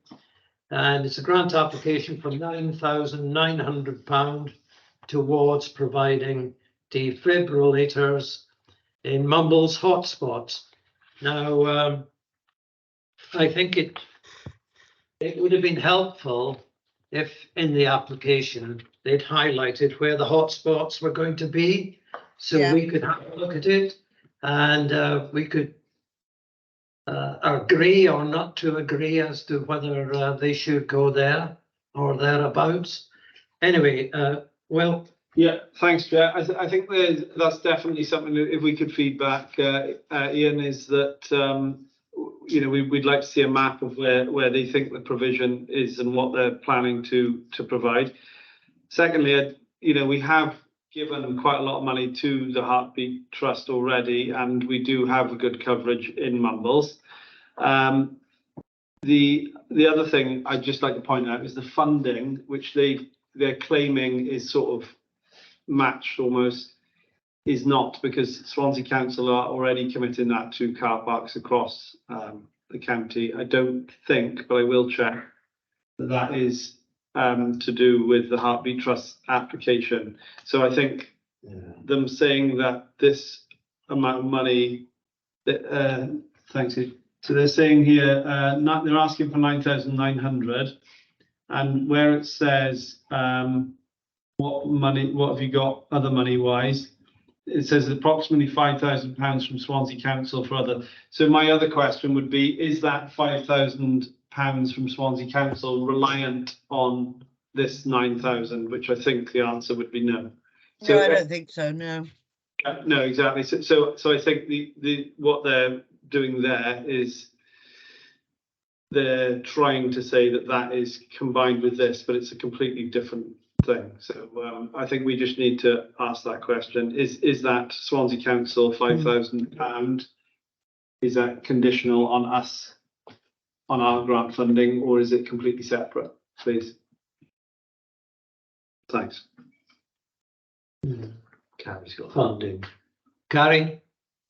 and it's a grant application for £9,900 towards providing defibrillators in Mumbles hotspots. Now, I think it would have been helpful if in the application they'd highlighted where the hotspots were going to be, so Yeah. we could have a look at it and we could agree or not to agree as to whether they should go there or thereabouts. Anyway, well. Yeah, thanks, Chair. I think that's definitely something that if we could feedback, Ian, is that we'd like to see a map of where they think the provision is and what they're planning to provide. Secondly, we have given quite a lot of money to the Heartbeat Trust already, and we do have a good coverage in Mumbles. The other thing I'd just like to point out is the funding, which they're claiming is sort of matched almost, is not, because Swansea Council are already committing that to car parks across the county. I don't think, but I will check, that is to do with the Heartbeat Trust application. So I think them saying that this amount of money, thanks. So they're saying here, they're asking for 9,900, and where it says what have you got other money wise? It says approximately £5,000 from Swansea Council for other. So my other question would be, is that £5,000 from Swansea Council reliant on this 9,000? Which I think the answer would be no. No, I don't think so. No. No, exactly. So I think the what they're doing there is they're trying to say that is combined with this, but it's a completely different thing. So I think we just need to ask that question: is that Swansea Council £5,000? Is that conditional on us, on our grant funding, or is it completely separate? Please. Thanks. Carrie's got funding. Carrie?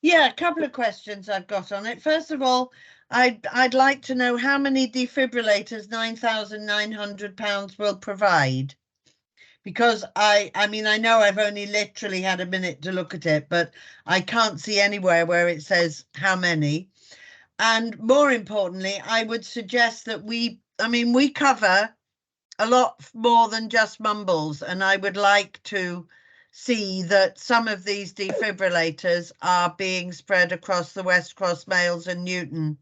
Yeah, a couple of questions I've got on it. First of all, I'd like to know how many defibrillators £9,900 will provide. Because I mean, I know I've only literally had a minute to look at it, but I can't see anywhere where it says how many. And more importantly, I would suggest that we cover a lot more than just Mumbles, and I would like to see that some of these defibrillators are being spread across the West Cross, Males and Newton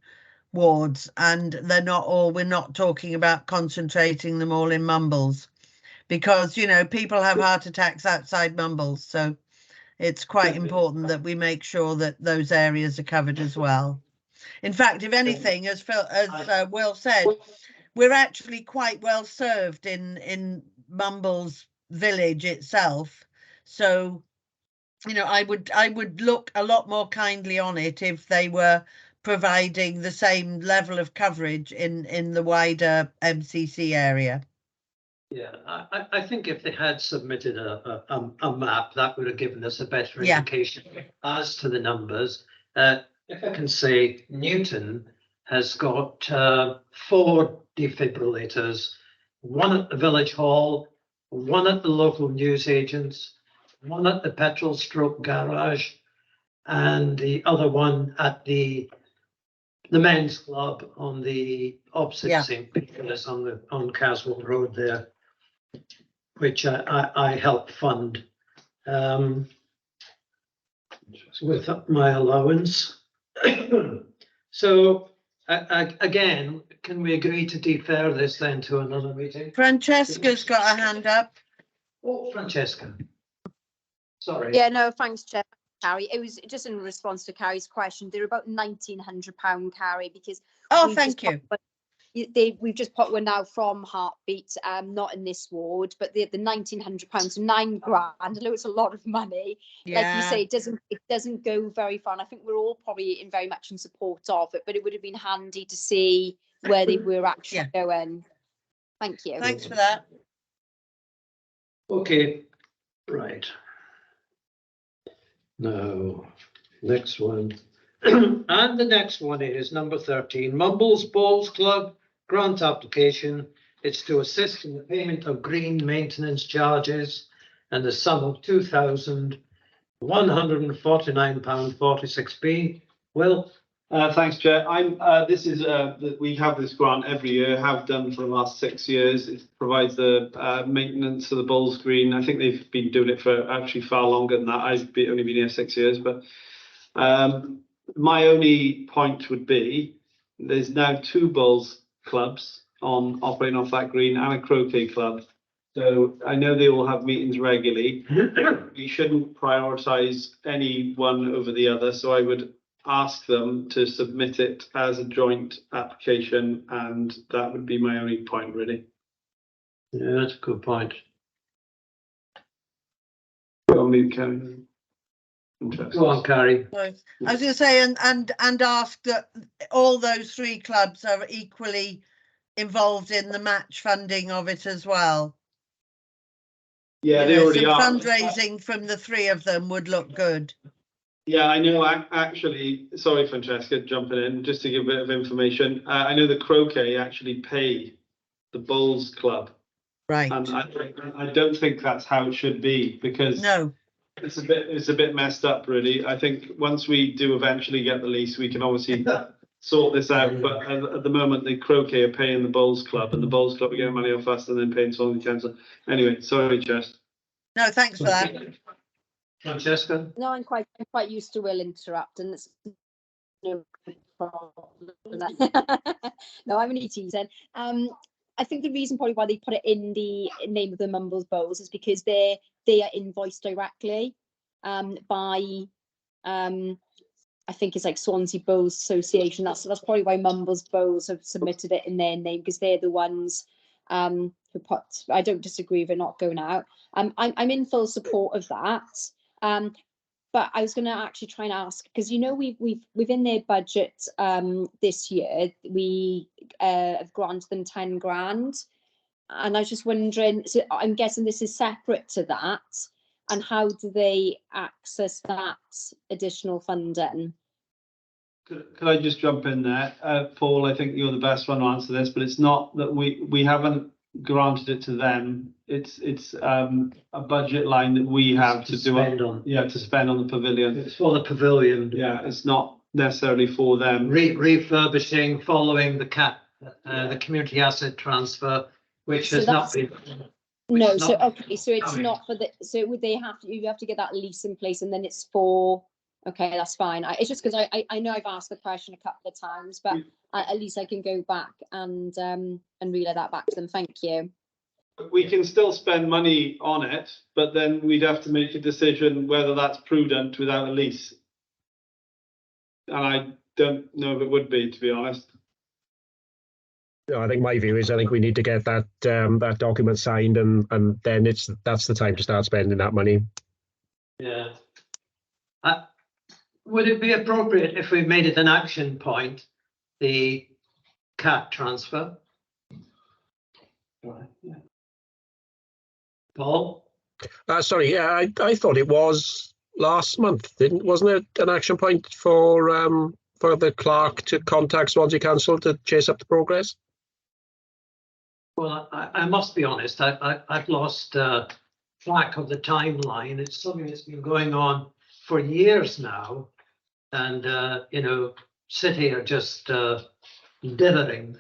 wards, and we're not talking about concentrating them all in Mumbles, because people have heart attacks outside Mumbles, so it's quite important that we make sure that those areas are covered as well. In fact, if anything, as Will said, we're actually quite well served in Mumbles village itself. So, I would look a lot more kindly on it if they were providing the same level of coverage in the wider MCC area. Yeah, I think if they had submitted a map, that would have given us a better indication as to the numbers. If I can say, Newton has got 4 defibrillators, 1 at the village hall, 1 at the local newsagents, 1 at the petrol stroke garage, and the other one at the men's club on the opposite St. Peter's on Caswell Road there, which I help fund with my allowance. So again, can we agree to defer this then to another meeting? Francesca's got a hand up. Oh, Francesca. Sorry. Yeah, no, thanks, Chair. Carrie, it was just in response to Carrie's question. They're about £1,900, Carrie, because Thank you. We've just put one now from Heartbeat, not in this ward, but the £1,900, £9 grand. I know it's a lot of money. Yeah. Like you say, it doesn't go very far. And I think we're all probably very much in support of it, but it would have been handy to see where they were actually going. Thank you. Thanks for that. Okay, right. Now, next one. And the next one is number 13, Mumbles Bowls Club grant application. It's to assist in the payment of green maintenance charges and the sum of £2,149.46. Will? Thanks, Chair. This is we have this grant every year, have done for the last 6 years. It provides the maintenance of the bowls green. I think they've been doing it for actually far longer than that. I've only been here 6 years, but my only point would be there's now 2 bowls clubs operating off that green and a croquet club. So I know they all have meetings regularly. We shouldn't prioritise any one over the other. So I would ask them to submit it as a joint application, and that would be my only point, really. Yeah, that's a good point. Go on, Carrie. Go on, Carrie. I was going to say, and ask that all those 3 clubs are equally involved in the match funding of it as well. Yeah, they already are. Fundraising from the 3 of them would look good. Yeah, I know. Actually, sorry, Francesca, jumping in just to give a bit of information. I know the croquet actually pay the bowls club, Right. and I don't think that's how it should be, because No. it's a bit messed up, really. I think once we do eventually get the lease, we can obviously sort this out. But at the moment, the croquet are paying the bowls club, and the bowls club are getting money off us and then paying Swansea Council. Anyway, sorry, Jess. No, thanks for that. Francesca? No, I'm quite used to Will interrupting. It's no problem. No, I'm only teasing. I think the reason probably why they put it in the name of the Mumbles Bowls is because they are invoiced directly by I think it's like Swansea Bowls Association. That's probably why Mumbles Bowls have submitted it in their name, because they're the ones who put. I don't disagree with it not going out. I'm in full support of that. But I was going to actually try and ask, because we've within their budget this year we have granted them 10 grand, and I was just wondering. So I'm guessing this is separate to that, and how do they access that additional funding? Could I just jump in there, Paul? I think you're the best one to answer this, but it's not that we haven't granted it to them. It's a budget line that we have to spend on the pavilion. It's for the pavilion. Yeah, it's not necessarily for them. Refurbishing following the community asset transfer, which has not been. No, so okay, so it's not for the. So would they have to? You have to get that lease in place, and then it's for. Okay, that's fine. It's just because I know I've asked the question a couple of times, but at least I can go back and relay that back to them. Thank you. We can still spend money on it, but then we'd have to make a decision whether that's prudent without a lease. And I don't know if it would be, to be honest. No, I think my view is I think we need to get that that document signed, and then that's the time to start spending that money. Yeah. Would it be appropriate if we made it an action point, the CAT transfer? Right. Yeah. Paul? Sorry, yeah, I thought it was last month, wasn't it an action point for the clerk to contact Swansea Council to chase up the progress? Well, I must be honest, I've lost track of the timeline. It's something that's been going on for years now, and sit here just dithering.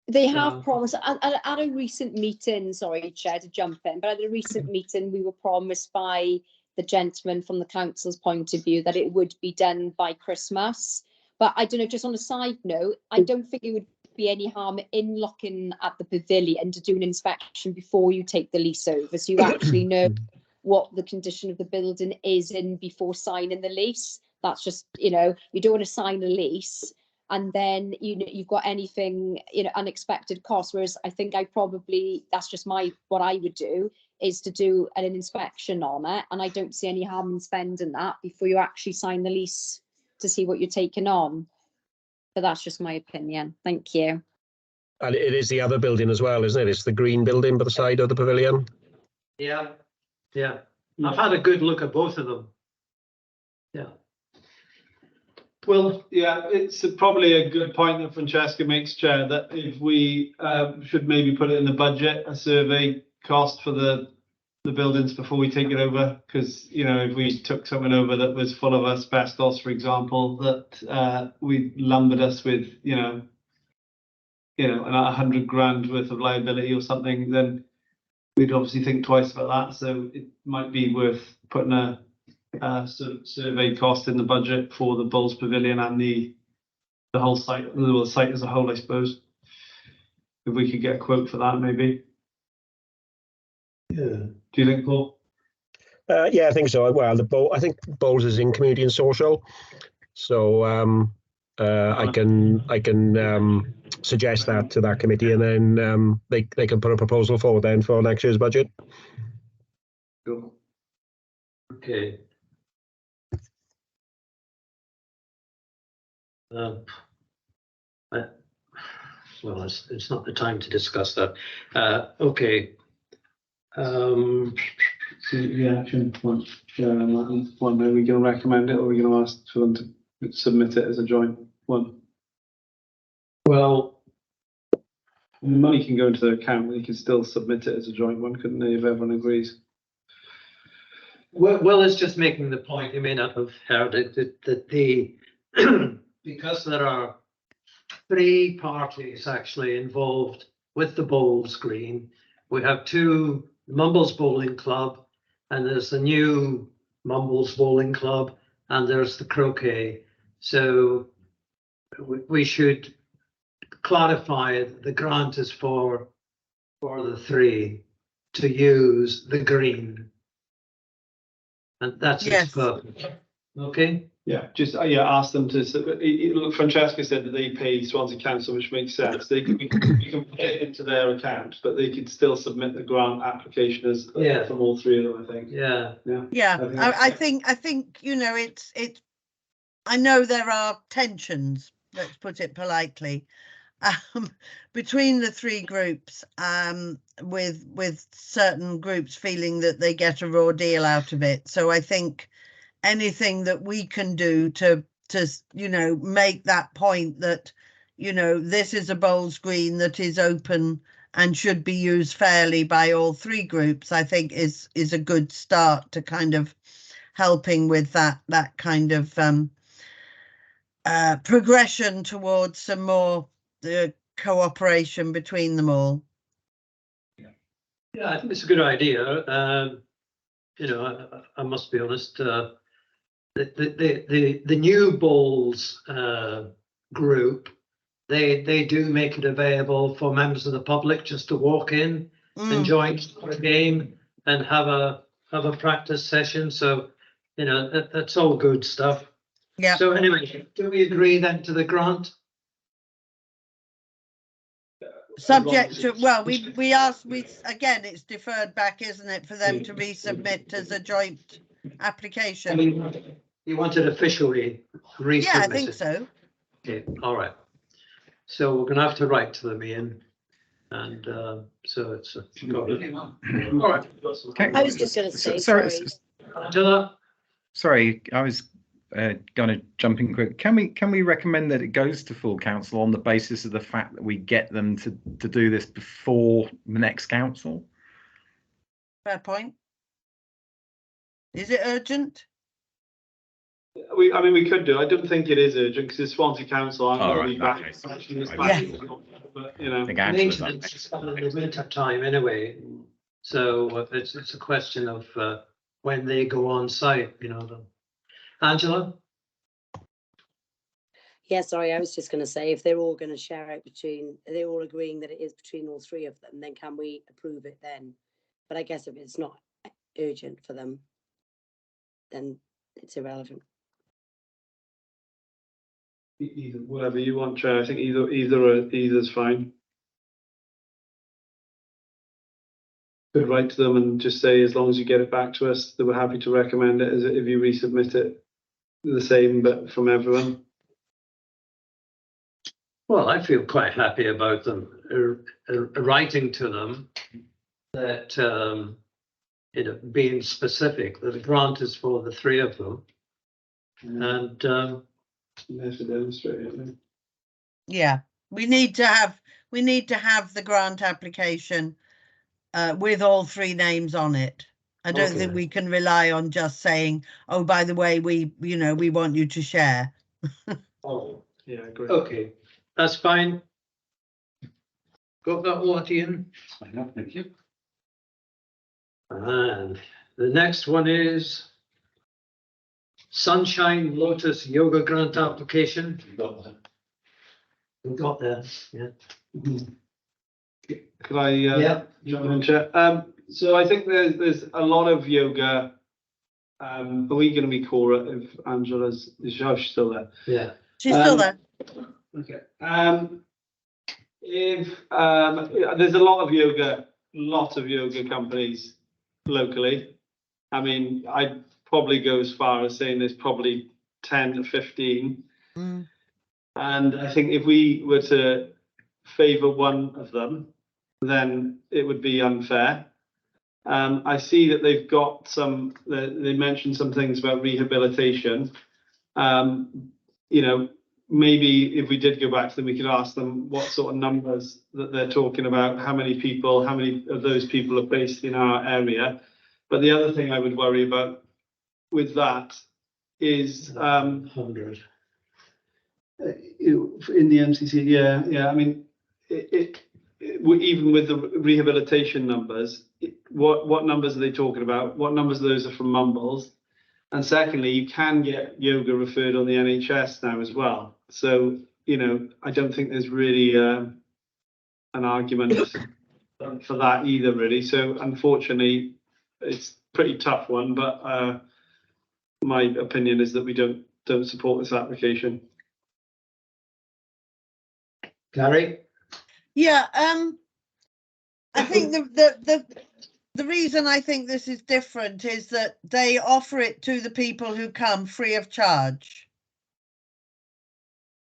They have promised at a recent meeting. Sorry, Chair, to jump in, but at a recent meeting, we were promised by the gentleman from the council's point of view that it would be done by Christmas. But I don't know. Just on a side note, I don't think it would be any harm in looking at the pavilion to do an inspection before you take the lease over, so you actually know what the condition of the building is in before signing the lease. That's just, you don't want to sign a lease and then you've got anything, unexpected costs. Whereas I think that's just what I would do, is to do an inspection on it, and I don't see any harm in spending that before you actually sign the lease to see what you're taking on. But that's just my opinion. Thank you. And it is the other building as well, isn't it? It's the green building by the side of the pavilion. Yeah, yeah. I've had a good look at both of them. Yeah. Well, yeah, it's probably a good point that Francesca makes, Chair, that if we should maybe put it in the budget, a survey cost for the buildings before we take it over, because, you know, if we took something over that was full of asbestos, for example, that we lumbered us with, you know, 100 grand worth of liability or something, then we'd obviously think twice about that. So it might be worth putting a survey cost in the budget for the Bulls Pavilion and the whole site, the site as a whole, I suppose. If we could get a quote for that, maybe. Yeah. Do you think, Paul? Yeah, I think so. Well, I think Bowls is in community and social, so I can suggest that to that committee, and then they can put a proposal forward then for next year's budget. Cool. Okay. Well, it's not the time to discuss that. Okay. The action point, one, are we going to recommend it, or are we going to ask for them to submit it as a joint one? Well, The money can go into the account, they can still submit it as a joint one, couldn't they, if everyone agrees? Will is just making the point, you may not have heard it, that the because there are 3 parties actually involved with the Bowls Green. We have 2 Mumbles Bowling Club, and there's the new Mumbles Bowling Club, and there's the croquet. So we should clarify the grant is for the 3 to use the green. And that's its purpose. Okay? Yeah, just ask them to. Francesca said that they pay Swansea Council, which makes sense. They can put it into their account, but they could still submit the grant application as from all 3 of them, I think. Yeah. I think you know it's I know there are tensions, let's put it politely, between the 3 groups, with certain groups feeling that they get a raw deal out of it. So I think anything that we can do to you know, make that point that, you know, this is a Bowls Green that is open and should be used fairly by all 3 groups, I think is a good start to kind of helping with that kind of progression towards some more cooperation between them all. Yeah, I think it's a good idea. You know, I must be honest. The new Bowls group, they do make it available for members of the public just to walk in and join a game and have a practice session. So, you know, that's all good stuff. Yeah. So anyway, do we agree then to the grant? Subject to, well, we asked, again, it's deferred back, isn't it, for them to resubmit as a joint application? I mean, you want it officially resubmitted? Yeah, I think so. Okay, all right. So we're going to have to write to them, Ian. And so it's all right. Okay. I was just going to say, sorry, I was going to jump in quick. Can we recommend that it goes to full council on the basis of the fact that we get them to do this before the next council? Fair point. Is it urgent? I mean, we could do. I don't think it is urgent because it's Swansea Council. I'm going to be back. But, you know, maintenance is done in the winter time anyway. So it's a question of when they go on site, you know. Angela? Yeah, sorry, I was just going to say, if they're all going to share out they're all agreeing that it is between all 3 of them, then can we approve it then? But I guess if it's not urgent for them, then it's irrelevant. Either, whatever you want, Chair. I think either's fine. Could write to them and just say, as long as you get it back to us, that we're happy to recommend it as if you resubmit it the same, but from everyone. Well, I feel quite happy about them writing to them that being specific that the grant is for the 3 of them, and They have to demonstrate it. Yeah, we need to have the grant application with all 3 names on it. I don't think Okay. we can rely on just saying, oh, by the way, we want you to share. Oh, Yeah, I agree. okay, that's fine. Got that all, Ian? Fine enough, thank you. And the next one is Sunshine Lotus Yoga Grant application. You got that. We got there, yeah. Could I Yeah. jump in, Chair? So I think there's a lot of yoga. Are we going to be Cora if Angela's she's still there? Yeah. She's still there. Okay. If there's a lot of yoga companies locally. I mean, I'd probably go as far as saying there's probably 10 to 15. Mm. And I think if we were to favour one of them, then it would be unfair. I see that they've got they mentioned some things about rehabilitation. Maybe if we did go back to them, we could ask them what sort of numbers that they're talking about, how many of those people are based in our area. But the other thing I would worry about with that is 100. in the MCC, yeah. I mean, even with the rehabilitation numbers, what numbers are they talking about? What numbers of those are from Mumbles? And secondly, you can get yoga referred on the NHS now as well. So, I don't think there's really an argument for that either, really. So, unfortunately, it's a pretty tough one. But my opinion is that we don't support this application. Gary? Yeah, I think the reason I think this is different is that they offer it to the people who come free of charge.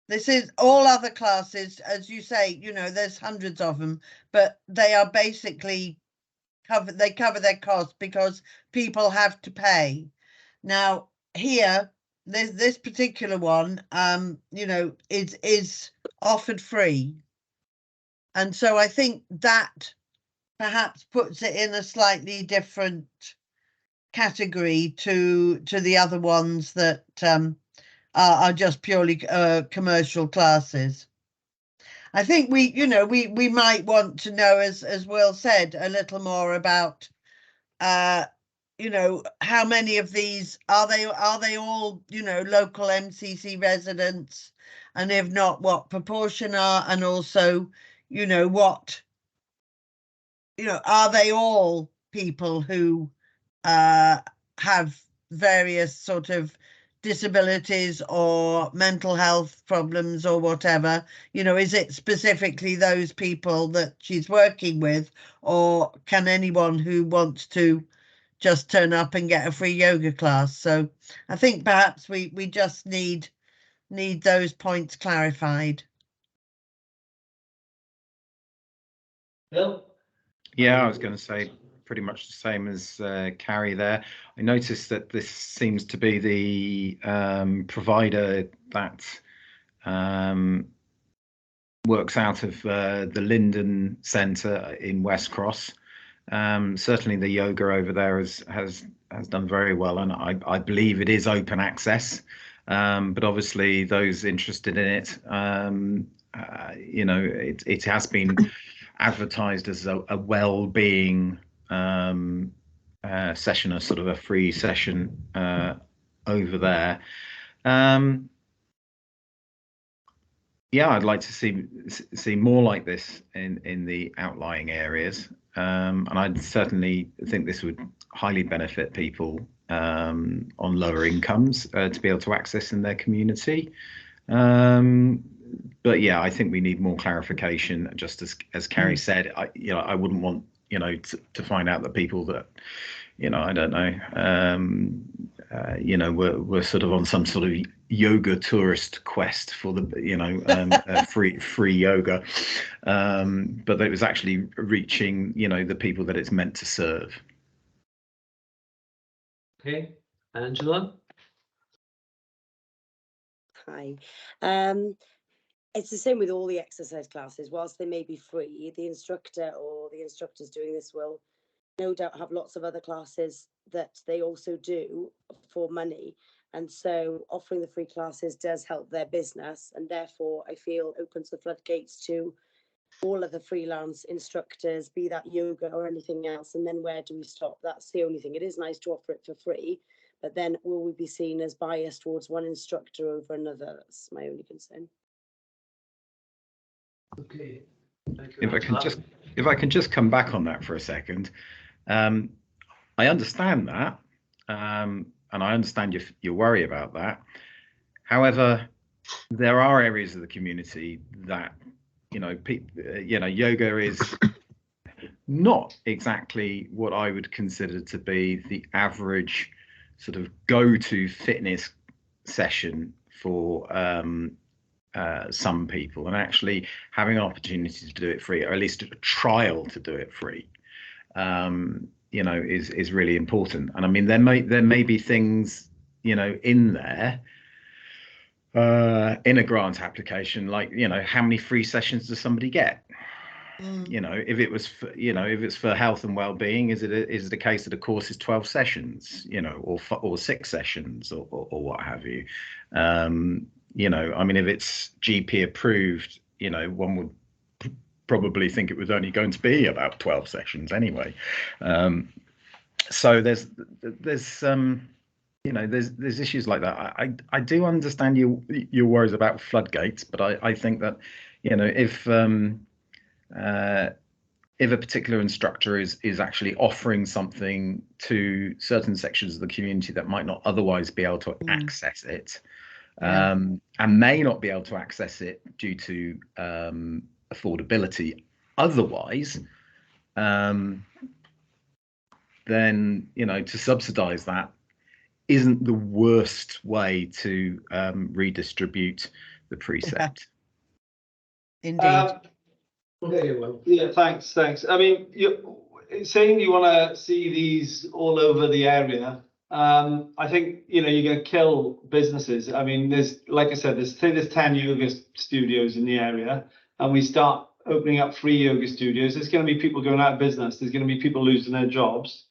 This is all other classes, as you say, there's hundreds of them, but they are basically they cover their costs because people have to pay. Now here, this particular one, is offered free. And so I think that perhaps puts it in a slightly different category to the other ones that are just purely commercial classes. I think we might want to know, as Will said, a little more about how many of these are they all local MCC residents, and if not, what proportion are, and also what are they all people who have various sort of disabilities or mental health problems or whatever? Is it specifically those people that she's working with, or can anyone who wants to just turn up and get a free yoga class? So I think perhaps we just need those points clarified. Bill? Yeah, I was going to say pretty much the same as Carrie there. I noticed that this seems to be the provider that works out of the Linden Centre in West Cross. Certainly the yoga over there has done very well, and I believe it is open access. But obviously those interested in it, it has been advertised as a well-being session, a sort of a free session over there. Yeah, I'd like to see more like this in the outlying areas, and I certainly think this would highly benefit people on lower incomes to be able to access in their community. But yeah, I think we need more clarification. Just as Carrie said, I wouldn't want to find out that people that I don't know, we're sort of on some sort of yoga tourist quest for the free yoga, but that it was actually reaching the people that it's meant to serve. Okay, Angela. Hi. It's the same with all the exercise classes. Whilst they may be free, the instructor or the instructors doing this will no doubt have lots of other classes that they also do for money. And so offering the free classes does help their business, and therefore I feel opens the floodgates to all of the freelance instructors, be that yoga or anything else. And then where do we stop? That's the only thing. It is nice to offer it for free, but then will we be seen as biased towards one instructor over another? That's my only concern. Okay. Thank you, If I can just come back on that for a second, I understand that, and I understand your worry about that. However, there are areas of the community that yoga is not exactly what I would consider to be the average sort of go-to fitness session for some people, and actually having an opportunity to do it free, or at least a trial to do it free, is really important. And I mean, there may be things in there in a grant application, like how many free sessions does somebody get? If it was for, if it's for health and well-being, is it a case that a course is 12 sessions, or 6 sessions, or what have you? I mean, if it's GP approved, one would probably think it was only going to be about 12 sessions anyway. So there's issues like that. I do understand your worries about floodgates, but I think that if a particular instructor is actually offering something to certain sections of the community that might not otherwise be able to access it, and may not be able to access it due to affordability otherwise, then to subsidize that isn't the worst way to redistribute the precept. Indeed. Okay, well, yeah, thanks. I mean, saying you want to see these all over the area, I think you're going to kill businesses. I mean, like I said, there's 10 yoga studios in the area, and we start opening up free yoga studios. There's going to be people going out of business. There's going to be people losing their jobs.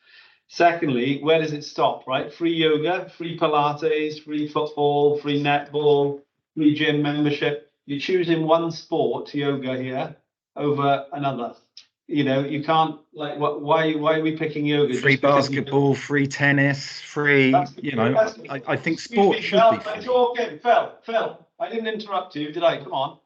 Secondly, where does it stop, right? Free yoga, free Pilates, free football, free netball, free gym membership. You're choosing one sport, yoga here, over another. You can't, like, why are we picking yoga? Free basketball, free tennis, free, I think sport should be free. Okay, Phil, I didn't interrupt you, did I? Come on.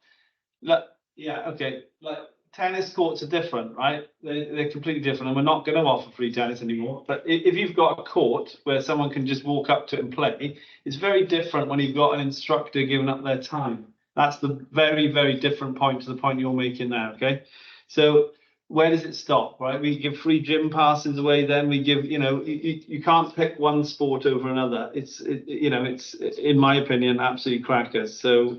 Look, yeah, okay. Like, tennis courts are different, right? They're completely different, and we're not going to offer free tennis anymore. But if you've got a court where someone can just walk up to it and play, it's very different when you've got an instructor giving up their time. That's the very, very different point to the point you're making now, okay? So where does it stop, right? We give free gym passes away, then we give, you can't pick one sport over another. It's in my opinion, absolutely crackers. So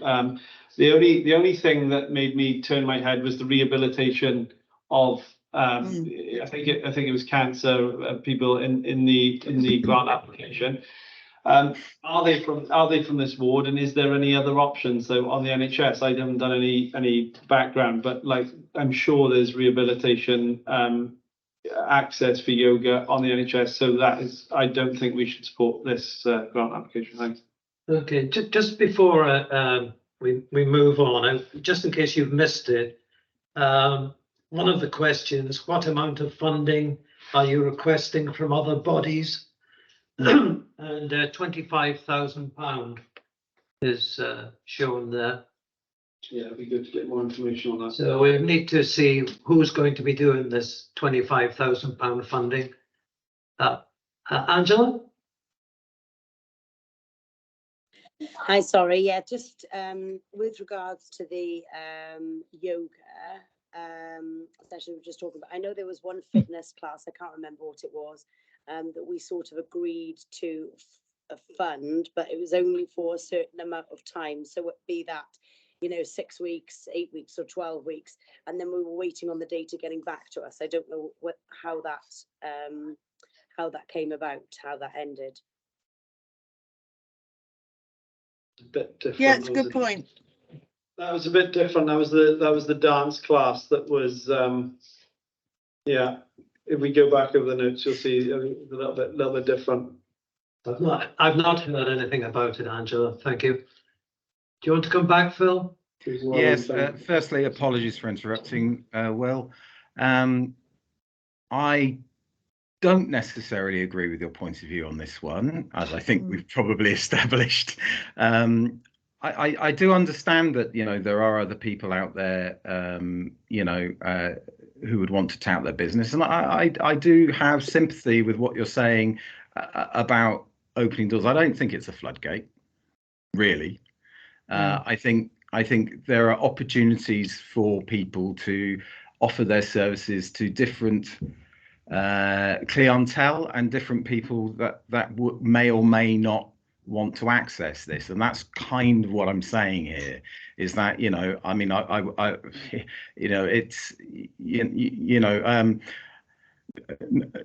the only thing that made me turn my head was the rehabilitation of I think it was cancer people in the grant application. Are they from this ward, and is there any other options? So on the NHS, I haven't done any background, but like I'm sure there's rehabilitation access for yoga on the NHS. So I don't think we should support this grant application. Thanks. Okay, just before we move on, just in case you've missed it, one of the questions: what amount of funding are you requesting from other bodies? And £25,000 is shown there. Yeah, it'd be good to get more information on that. So we need to see who's going to be doing this £25,000 funding. Angela? Hi, sorry. Yeah, just with regards to the yoga session we were just talking about, I know there was one fitness class, I can't remember what it was, that we sort of agreed to a fund, but it was only for a certain amount of time. So it'd be that, 6 weeks, 8 weeks, or 12 weeks, and then we were waiting on the data getting back to us. I don't know how that came about, how that ended. A bit different. Yeah, it's a good point. That was a bit different. That was the dance class that was yeah. If we go back over the notes, you'll see a little bit different. I've not heard anything about it, Angela. Thank you. Do you want to come back, Phil? Yes. Firstly, apologies for interrupting. Will, I don't necessarily agree with your point of view on this one, as I think we've probably established. I do understand that there are other people out there who would want to tout their business, and I do have sympathy with what you're saying about opening doors. I don't think it's a floodgate, really. I think there are opportunities for people to offer their services to different clientele and different people that may or may not want to access this, and that's kind of what I'm saying here, is that I mean I it's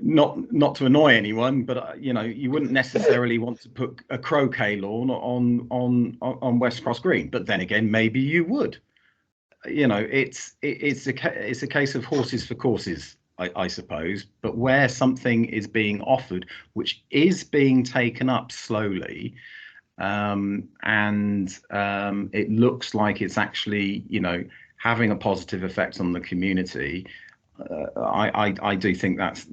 not to annoy anyone, but you wouldn't necessarily want to put a croquet lawn on West Cross Green, but then again maybe you would. It's a case of horses for courses, I suppose, but where something is being offered which is being taken up slowly, and it looks like it's actually having a positive effect on the community, I do think that's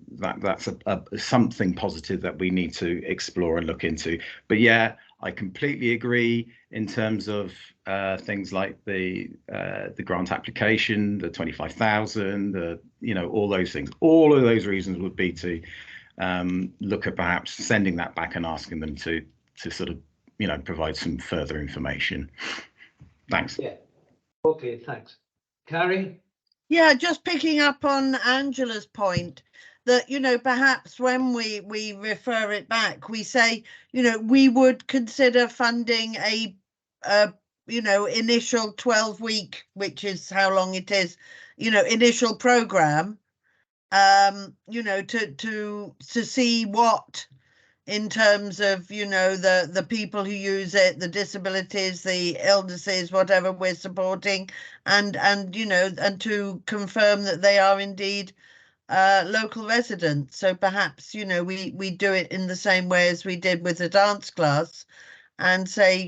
something positive that we need to explore and look into. But yeah, I completely agree in terms of things like the grant application, the 25,000, all those things. All of those reasons would be to look at perhaps sending that back and asking them to sort of provide some further information. Thanks. Yeah. Okay. Thanks, Carrie. Yeah, just picking up on Angela's point that, perhaps when we refer it back, we say, we would consider funding a initial 12-week, which is how long it is, initial program, to see what, in terms of, the people who use it, the disabilities, the illnesses, whatever we're supporting, and to confirm that they are indeed local residents. So perhaps, we do it in the same way as we did with the dance class, and say,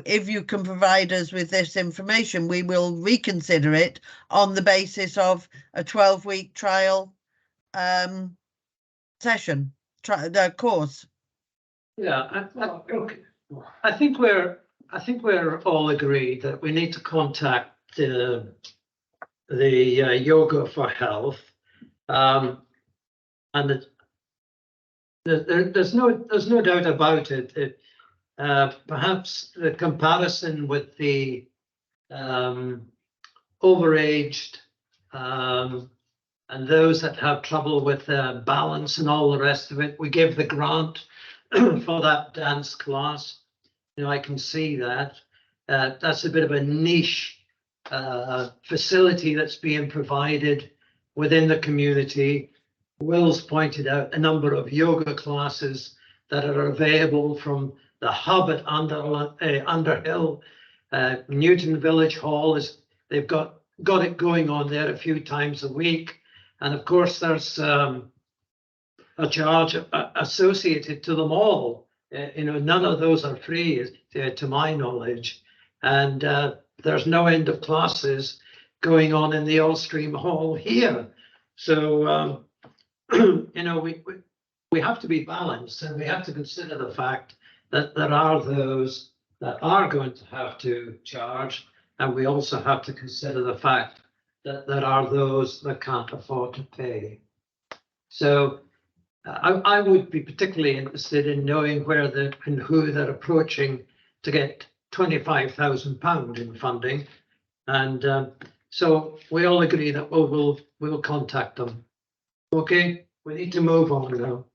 if you can provide us with this information, we will reconsider it on the basis of a 12-week trial session, course. Yeah, I think we're all agreed that we need to contact the Yoga for Health, and there's no doubt about it. Perhaps the comparison with the overaged and those that have trouble with balance and all the rest of it, we give the grant for that dance class. I can see that. That's a bit of a niche facility that's being provided within the community. Will's pointed out a number of yoga classes that are available from the hub at Underhill. Newton Village Hall they've got it going on there a few times a week. And of course, there's a charge associated to them all. None of those are free, to my knowledge. And there's no end of classes going on in the Allstream Hall here. So, we have to be balanced, and we have to consider the fact that there are those that are going to have to charge, and we also have to consider the fact that there are those that can't afford to pay. So I would be particularly interested in knowing where and who they're approaching to get £25,000 in funding, and so we all agree that we'll contact them. Okay, we need to move on now.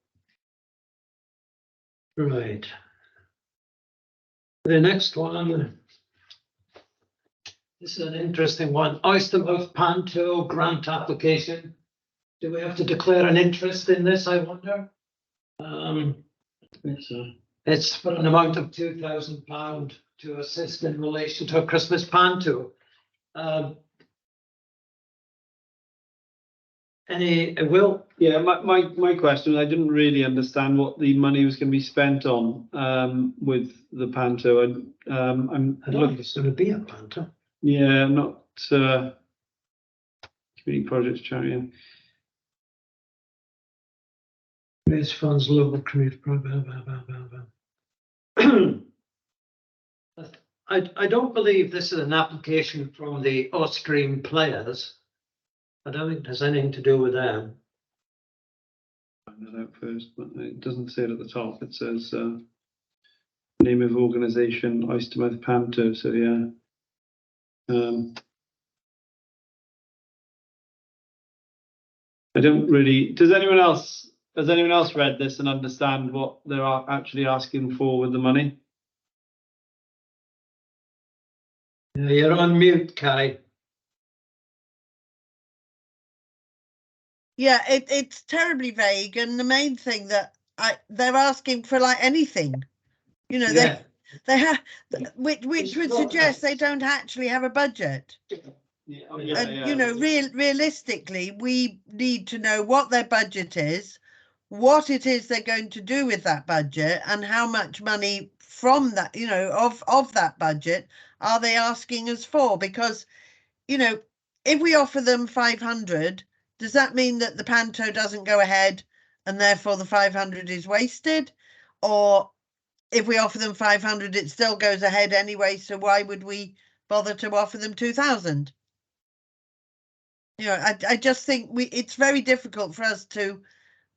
Right. The next one. This is an interesting one. Oystermouth Panto grant application. Do we have to declare an interest in this, I wonder? It's for an amount of £2,000 to assist in relation to a Christmas panto. Will? Yeah, my question, I didn't really understand what the money was going to be spent on with the panto. And I don't think it's going to be a panto. Yeah, I'm not community projects charity. Raise funds, local community. I don't believe this is an application from the Austrian players. I don't think it has anything to do with them. Find that out first, but it doesn't say it at the top. It says name of organisation, Oystermouth Panto. So yeah. I don't really. Has anyone else read this and understand what they're actually asking for with the money? You're on mute, Carrie. Yeah, it's terribly vague, and the main thing that they're asking for like anything, you know, they have, which would suggest they don't actually have a budget. And you know, realistically, we need to know what their budget is, what it is they're going to do with that budget, and how much money from that, you know, of that budget are they asking us for? Because, you know, if we offer them 500, does that mean that the panto doesn't go ahead and therefore the 500 is wasted? Or if we offer them 500, it still goes ahead anyway, so why would we bother to offer them 2,000? You know, I just think it's very difficult for us to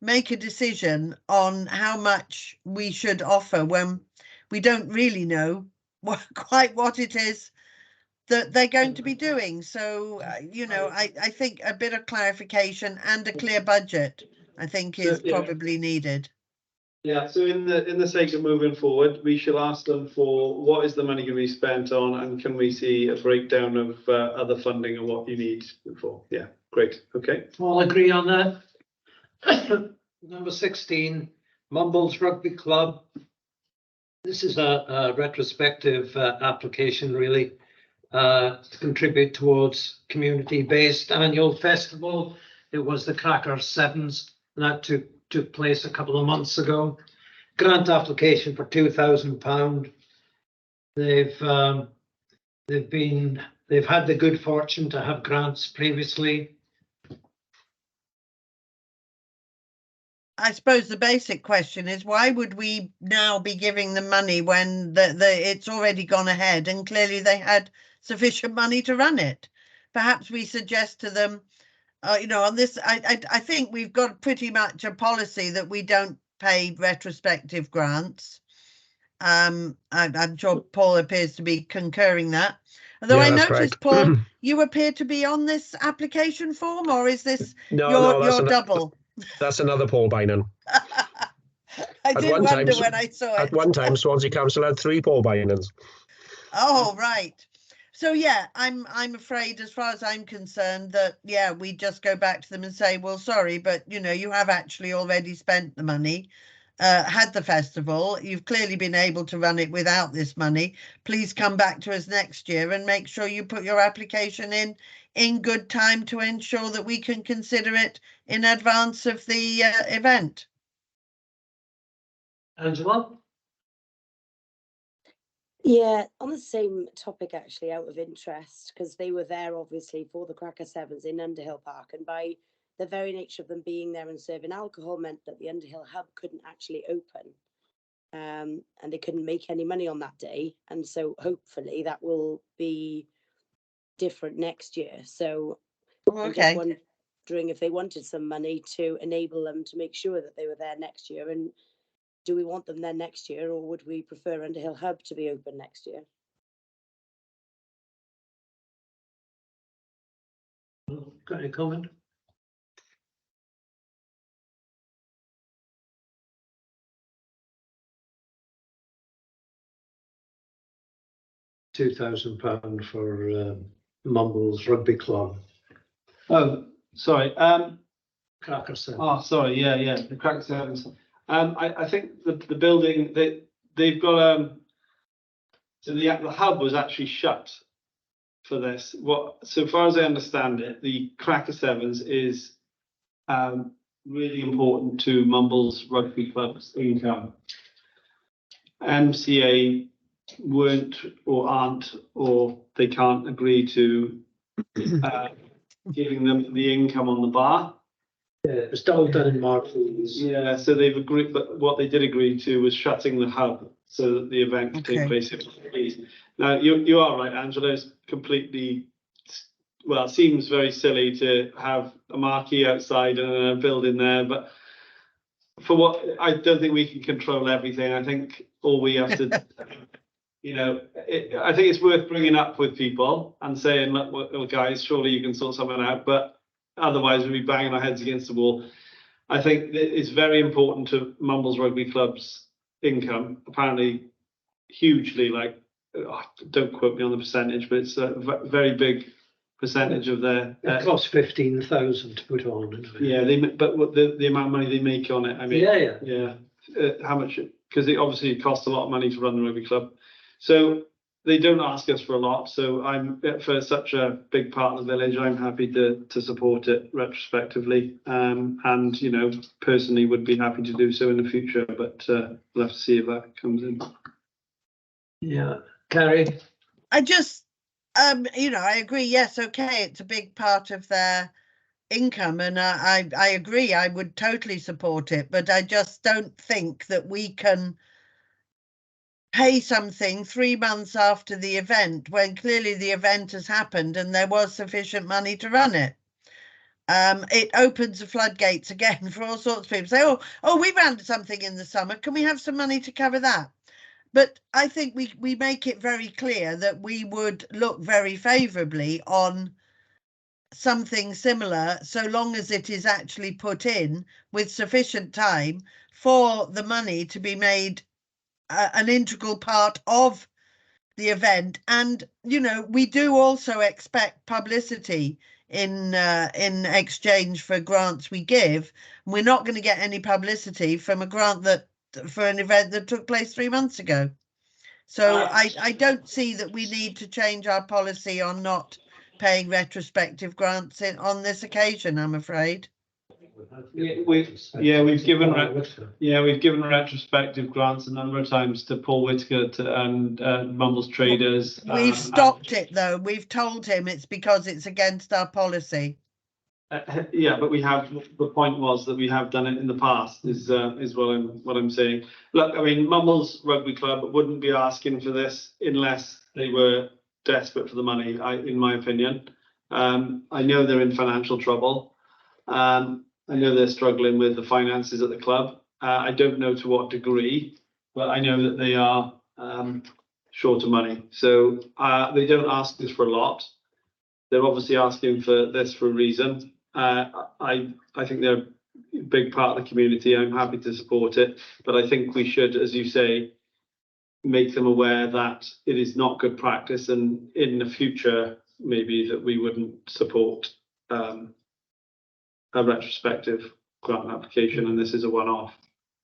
make a decision on how much we should offer when we don't really know quite what it is that they're going to be doing. So, you know, I think a bit of clarification and a clear budget, I think, is probably needed. Yeah, so in the sake of moving forward, we shall ask them for what is the money going to be spent on, and can we see a breakdown of other funding and what you need for? Yeah, great. Okay. All agree on that. Number 16, Mumbles Rugby Club. This is a retrospective application, really, to contribute towards community-based annual festival. It was the Cracker Sevens, and that took place a couple of months ago. Grant application for £2,000. They've had the good fortune to have grants previously. I suppose the basic question is, why would we now be giving them money when it's already gone ahead and clearly they had sufficient money to run it? Perhaps we suggest to them, you know, on this, I think we've got pretty much a policy that we don't pay retrospective grants. I'm sure Paul appears to be concurring that. Although I noticed, Paul, you appear to be on this application form, or is this your double? That's another Paul Bynon. I did wonder when I saw it. At one time, Swansea Council had 3 Paul Bynons. Oh, right. So yeah, I'm afraid, as far as I'm concerned, that yeah, we just go back to them and say, well, sorry, but you know, you have actually already spent the money, had the festival. You've clearly been able to run it without this money. Please come back to us next year and make sure you put your application in good time to ensure that we can consider it in advance of the event. Angela? Yeah, on the same topic, actually, out of interest, because they were there obviously for the Cracker Sevens in Underhill Park, and by the very nature of them being there and serving alcohol meant that the Underhill hub couldn't actually open, and they couldn't make any money on that day. And so hopefully that will be different next year. So I'm just wondering if they wanted some money to enable them to make sure that they were there next year, and do we want them there next year, or would we prefer Underhill Hub to be open next year? Got any comment? £2,000 for Mumbles Rugby Club. Oh, sorry. Cracker Sevens. Oh, sorry. Yeah. The Cracker Sevens. I think the building they've got so the hub was actually shut for this. So far as I understand it, the Cracker Sevens is really important to Mumbles Rugby Club's income. MCA weren't or aren't or they can't agree to giving them the income on the bar. Yeah, it was all done in March. Yeah, so they've agreed, but what they did agree to was shutting the hub so that the event could take place. Now, you are right, Angela. It's completely, well, it seems very silly to have a marquee outside and a building there, but for what, I don't think we can control everything. I think all we have to, I think it's worth bringing up with people and saying, look, well, guys, surely you can sort something out, but otherwise we'll be banging our heads against the wall. I think it's very important to Mumbles Rugby Club's income, apparently hugely, like, don't quote me on the percentage, but it's a very big percentage of their. It costs 15,000 to put on. Yeah, but what the amount of money they make on it, I mean, yeah. How much? Because it obviously costs a lot of money to run the rugby club, so they don't ask us for a lot. So I'm for such a big part of the village, I'm happy to support it retrospectively, and personally would be happy to do so in the future. But we'll have to see if that comes in. Yeah, Carrie. I just, I agree. Yes, okay, it's a big part of their income, and I agree. I would totally support it, but I just don't think that we can pay something 3 months after the event when clearly the event has happened and there was sufficient money to run it. It opens the floodgates again for all sorts of people. Say, oh, we ran something in the summer. Can we have some money to cover that? But I think we make it very clear that we would look very favourably on something similar, so long as it is actually put in with sufficient time for the money to be made an integral part of the event. And we do also expect publicity in exchange for grants we give. We're not going to get any publicity from a grant for an event that took place 3 months ago. So I don't see that we need to change our policy on not paying retrospective grants on this occasion, I'm afraid. We've given retrospective grants a number of times to Paul Whitaker and Mumbles Traders. We've stopped it though. We've told him it's because it's against our policy. But we have. The point was that we have done it in the past. Is what I'm saying. Look, I mean, Mumbles Rugby Club wouldn't be asking for this unless they were desperate for the money. In my opinion, I know they're in financial trouble. I know they're struggling with the finances at the club. I don't know to what degree, but I know that they are short of money. So they don't ask this for a lot. They're obviously asking for this for a reason. I think they're a big part of the community. I'm happy to support it, but I think we should, as you say, make them aware that it is not good practice, and in the future, maybe that we wouldn't support a retrospective grant application, and this is a one-off.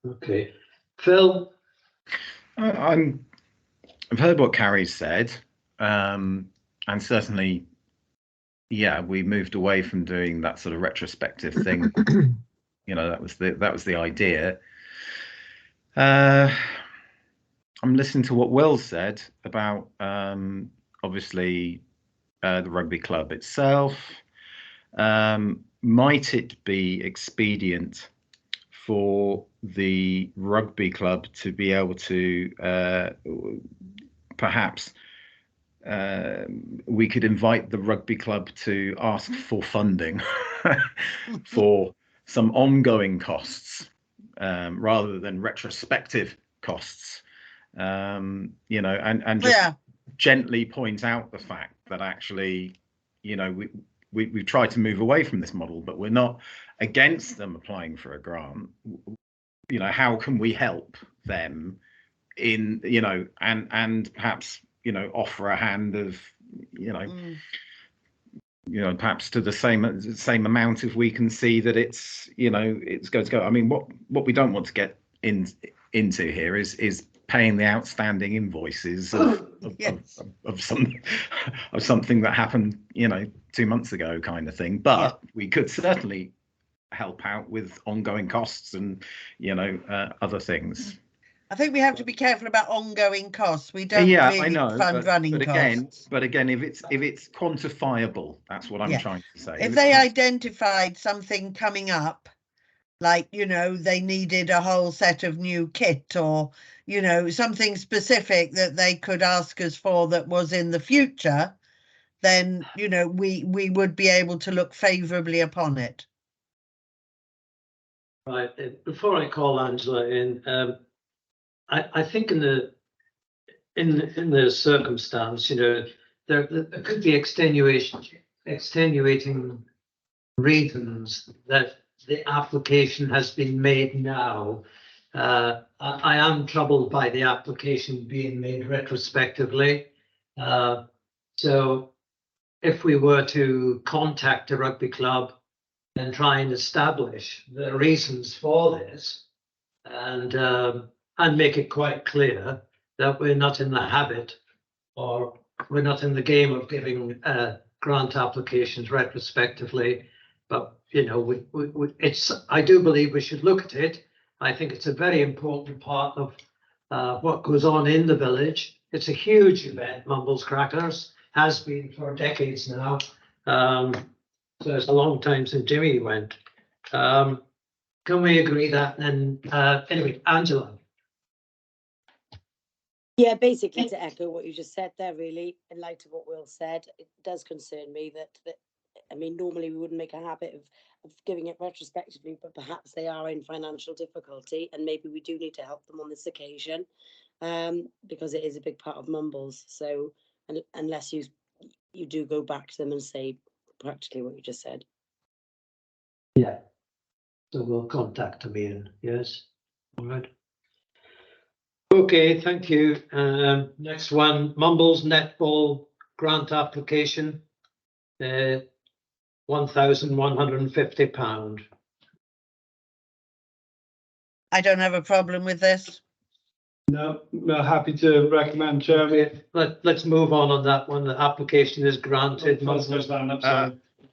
Okay, Phil. I've heard what Carrie said, and certainly, yeah, we moved away from doing that sort of retrospective thing. That was the idea. I'm listening to what Will said about obviously the rugby club itself. Might it be expedient for the rugby club to be able to perhaps we could invite the rugby club to ask for funding for some ongoing costs rather than retrospective costs, and just gently point out the fact that actually, we've tried to move away from this model, but we're not against them applying for a grant. How can we help them in, and perhaps, you know, offer a hand of, you know, Mm. you know, perhaps to the same amount if we can see that it's, you know, it's going to go. I mean, what we don't want to get into here is paying the outstanding invoices of Yes. of something that happened, you know, 2 months ago, kind of thing. But we could certainly help out with ongoing costs and, you know, other things. I think we have to be careful about ongoing costs. We don't Yeah, really I know, fund running costs. but again, if it's quantifiable, that's what I'm Yeah. trying to say. If it's they identified something coming up, like, you know, they needed a whole set of new kit, or, you know, something specific that they could ask us for that was in the future, then, you know, we would be able to look favourably upon it. Right. Before I call Angela in, I think in the circumstance, you know, there could be extenuating reasons that the application has been made now. I am troubled by the application being made retrospectively. So if we were to contact a rugby club and try and establish the reasons for this, and make it quite clear that we're not in the habit, or we're not in the game of giving grant applications retrospectively, but you know, I do believe we should look at it. I think it's a very important part of what goes on in the village. It's a huge event, Mumbles Crackers, has been for decades now. So it's a long time since Jimmy went. Can we agree that? And anyway, Angela. Yeah, basically to echo what you just said there, really, in light of what Will said, it does concern me that I mean, normally we wouldn't make a habit of giving it retrospectively, but perhaps they are in financial difficulty and maybe we do need to help them on this occasion, because it is a big part of Mumbles. So unless you do go back to them and say practically what you just said. Yeah. So we'll contact them, Ian. Yes. All right. Okay, thank you. Next one, Mumbles netball grant application, £1,150. I don't have a problem with this. No, happy to recommend, Chairman. Okay, let's move on that one. The application is granted.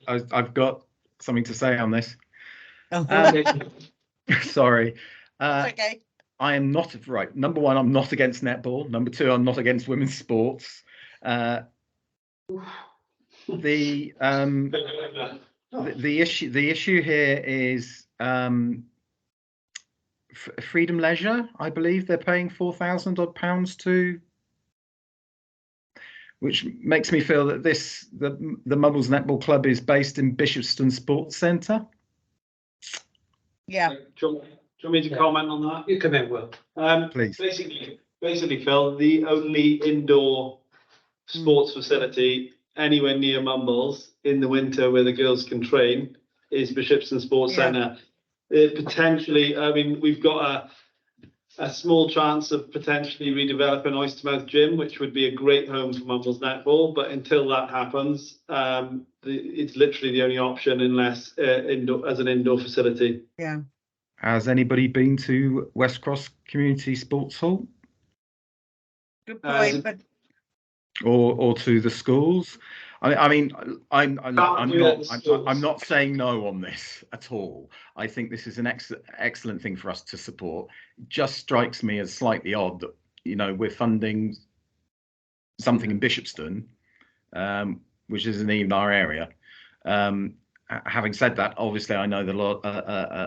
I've got something to say on this. Oh, Sorry. it's okay. I am not right. Number one, I'm not against netball. Number two, I'm not against women's sports. The issue here is Freedom Leisure. I believe they're paying £4,000 odd to, which makes me feel that the Mumbles Netball Club is based in Bishopston Sports Centre. Yeah. Do you want me to comment on that? You come in, Will. Please. Basically, Phil, the only indoor sports facility anywhere near Mumbles in the winter where the girls can train is Bishopston Sports Centre. Potentially, I mean, we've got a small chance of potentially redeveloping Oystermouth Gym, which would be a great home for Mumbles Netball. But until that happens, it's literally the only option unless as an indoor facility. Yeah. Has anybody been to West Cross Community Sports Hall? Good point, but or to the schools? I mean, I'm not saying no on this at all. I think this is an excellent thing for us to support. It just strikes me as slightly odd that, you know, we're funding something in Bishopston, which isn't even our area. Having said that, obviously, I know that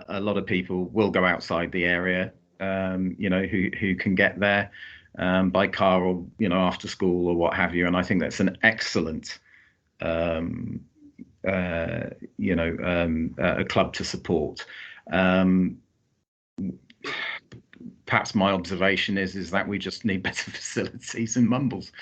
a lot of people will go outside the area, you know, who can get there by car or, you know, after school or what have you. And I think that's an excellent, you know, a club to support. Perhaps my observation is that we just need better facilities in Mumbles.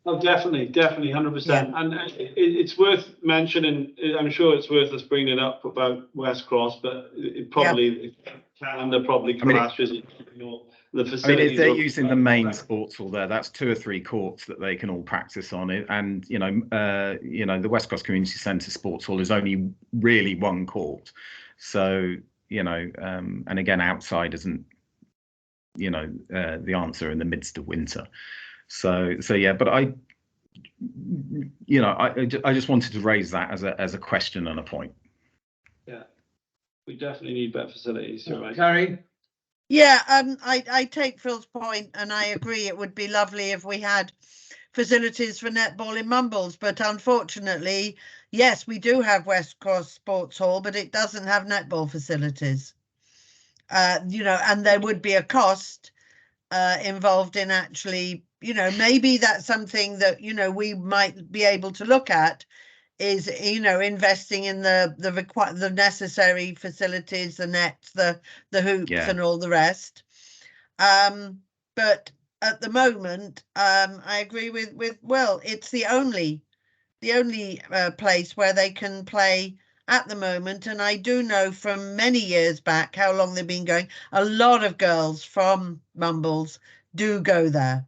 Oh, definitely, 100%. And it's worth mentioning, I'm sure it's worth us bringing it up about West Cross, but it probably calendar probably I mean, clashes. The I mean, facilities. if they're are- using the main sports hall there, that's 2 or 3 courts that they can all practice on it. And the West Coast Community Centre sports hall is only really 1 court. So and again, outside isn't the answer in the midst of winter. So yeah, but I just wanted to raise that as a question and a point. Yeah, we definitely need better facilities. You're right. Carrie? Yeah, I take Phil's point, and I agree. It would be lovely if we had facilities for netball in Mumbles, but unfortunately, yes, we do have West Coast Sports Hall, but it doesn't have netball facilities. And there would be a cost involved in actually, maybe that's something that we might be able to look at, is investing in the necessary facilities, the nets, the hoops, Yeah. and all the rest. But at the moment, I agree with Will. It's the only place where they can play at the moment, and I do know from many years back how long they've been going. A lot of girls from Mumbles do go there,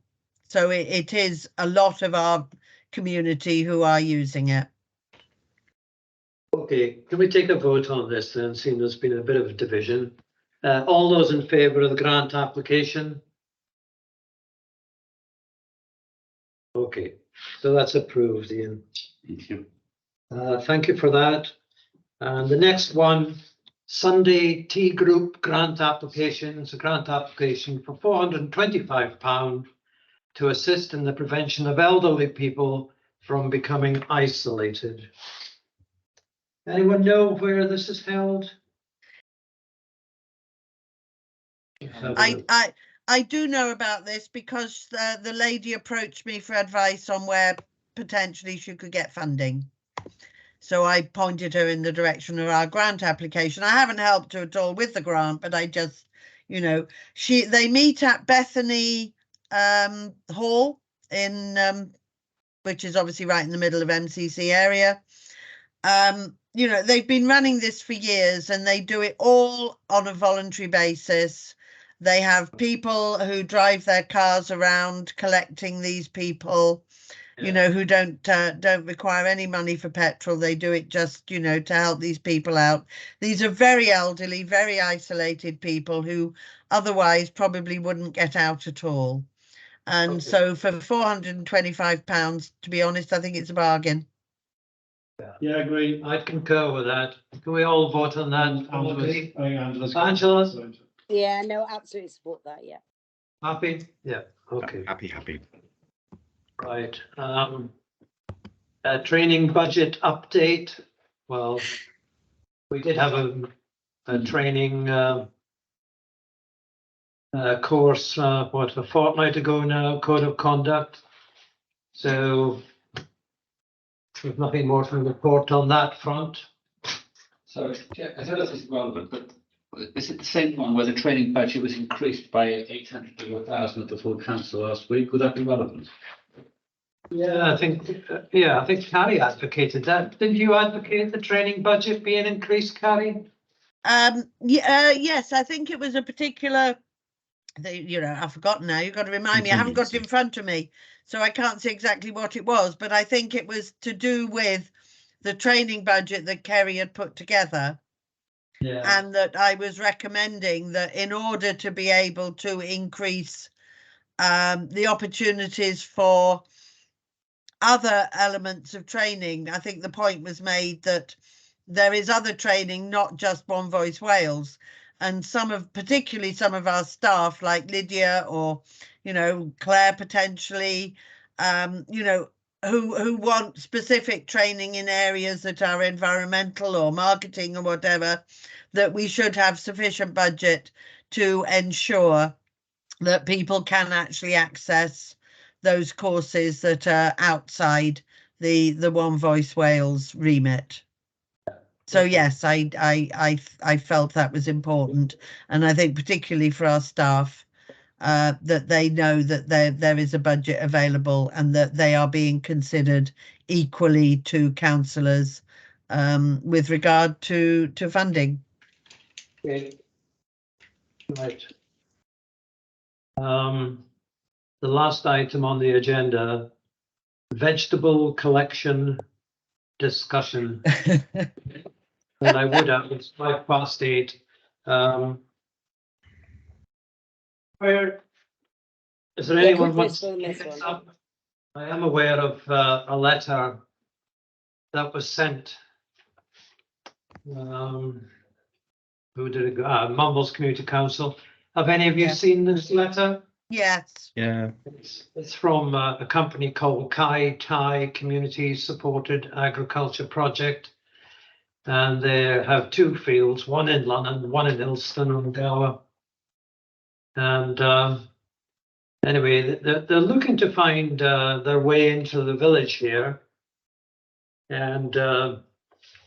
so it is a lot of our community who are using it. Okay, can we take a vote on this then, seeing there's been a bit of a division? All those in favour of the grant application? Okay, so that's approved, Ian. Thank you. Thank you for that. And the next one, Sunday Tea Group grant application. It's a grant application for £425 to assist in the prevention of elderly people from becoming isolated. Anyone know where this is held? I do know about this because the lady approached me for advice on where potentially she could get funding. So I pointed her in the direction of our grant application. I haven't helped her at all with the grant, but I just, they meet at Bethany Hall in which is obviously right in the middle of MCC area. They've been running this for years, and they do it all on a voluntary basis. They have people who drive their cars around collecting these people, who don't require any money for petrol. They do it just, to help these people out. These are very elderly, very isolated people who otherwise probably wouldn't get out at all. And so for £425, to be honest, I think it's a bargain. Yeah, I agree. I'd concur with that. Can we all vote on that? Angela? Yeah, no, absolutely support that. Yeah. Happy? Yeah, okay. Happy. Right. Training budget update. Well, we did have a training course, a fortnight ago now, code of conduct. So there's nothing more to report on that front. So, I don't know if this is relevant, but is it the same one where the training budget was increased by 800 to 1,000 at the full council last week? Would that be relevant? Yeah, I think Carrie advocated that. Didn't you advocate the training budget being increased, Carrie? Yes, I think it was a particular. I've forgotten now. You've got to remind me. I haven't got it in front of me, so I can't see exactly what it was. But I think it was to do with the training budget that Kerry had put together. Yeah. And that I was recommending that in order to be able to increase the opportunities for other elements of training, I think the point was made that there is other training, not just One Voice Wales. And particularly some of our staff, like Lydia or, Claire potentially, who want specific training in areas that are environmental or marketing or whatever, that we should have sufficient budget to ensure that people can actually access those courses that are outside the One Voice Wales remit. So yes, I felt that was important, and I think particularly for our staff, that they know that there is a budget available and that they are being considered equally to councillors with regard to funding. Okay. Right. The last item on the agenda, vegetable collection discussion. And I would have, it's 8:05. Where, is there Yeah, anyone quick wants to on pick this this one. up? I am aware of a letter that was sent. Who did it go? Mumbles Community Council. Have any of you Yeah. seen this letter? Yes. Yeah. It's from a company called Kai Tai Community Supported Agriculture Project. And they have two fields, one in London, one in Ilston and Gower. And anyway, they're looking to find their way into the village here. And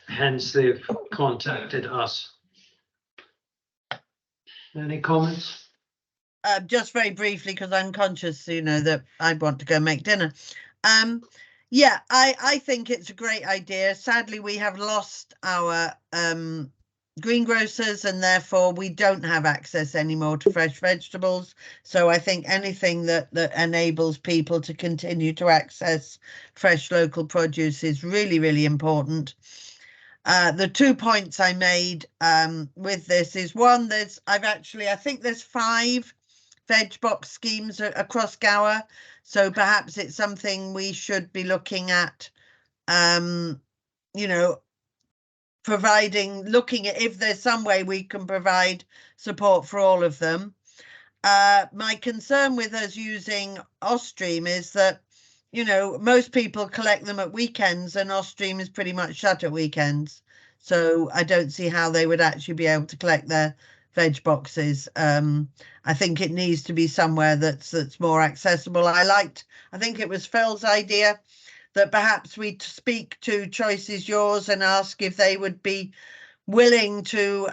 hence they've contacted us. Any comments? Just very briefly, because I'm conscious, you know, that I want to go make dinner. Yeah, I think it's a great idea. Sadly, we have lost our greengrocers, and therefore we don't have access anymore to fresh vegetables. So I think anything that enables people to continue to access fresh local produce is really, really important. The 2 points I made with this is one, I think there's 5 veg box schemes across Gower, so perhaps it's something we should be looking at, you know, looking at if there's some way we can provide support for all of them. My concern with us using Ostream is that, you know, most people collect them at weekends, and Ostream is pretty much shut at weekends. So I don't see how they would actually be able to collect their veg boxes. I think it needs to be somewhere that's more accessible. I think it was Phil's idea that perhaps we speak to Choice is Yours and ask if they would be willing to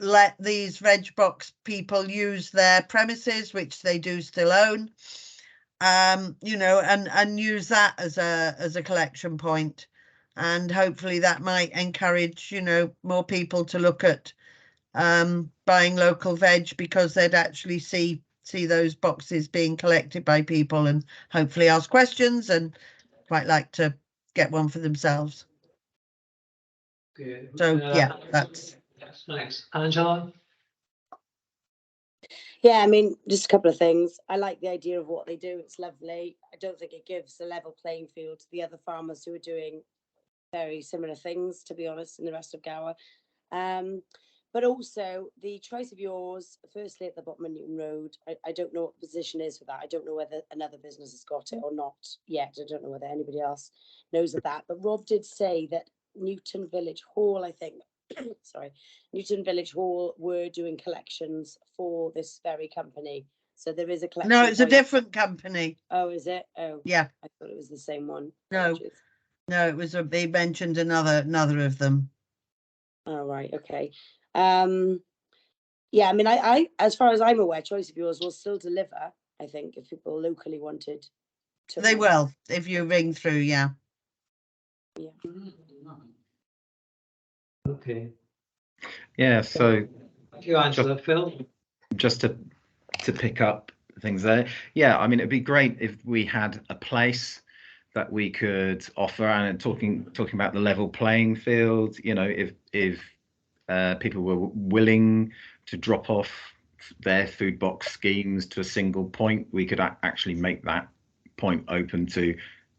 let these veg box people use their premises, which they do still own, you know, and use that as a collection point. And hopefully that might encourage, you know, more people to look at buying local veg, because they'd actually see those boxes being collected by people and hopefully ask questions and quite like to get one for themselves. Okay. So yeah, that's Thanks. Angela? Yeah, I mean, just a couple of things. I like the idea of what they do. It's lovely. I don't think it gives a level playing field to the other farmers who are doing very similar things, to be honest, in the rest of Gower. But also the Choice of Yours, firstly at the bottom of Newton Road. I don't know what the position is for that. I don't know whether another business has got it or not yet. I don't know whether anybody else knows of that. But Rob did say that Newton Village Hall, I think, sorry, Newton Village Hall were doing collections for this very company. So there is a collection. No, it's a different company. Oh, is it? Oh, yeah. I thought it was the same one. No, no, it was they mentioned another of them. Oh, right. Okay. Yeah, I mean, I as far as I'm aware, Choice of Yours will still deliver, I think, if people locally wanted to. They will, if you ring through, yeah. Yeah. Okay. Yeah, so Thank you, Angela. Phil? Just to pick up things there. Yeah, I mean, it'd be great if we had a place that we could offer, and talking about the level playing field, you know, if people were willing to drop off their food box schemes to a single point, we could actually make that point open to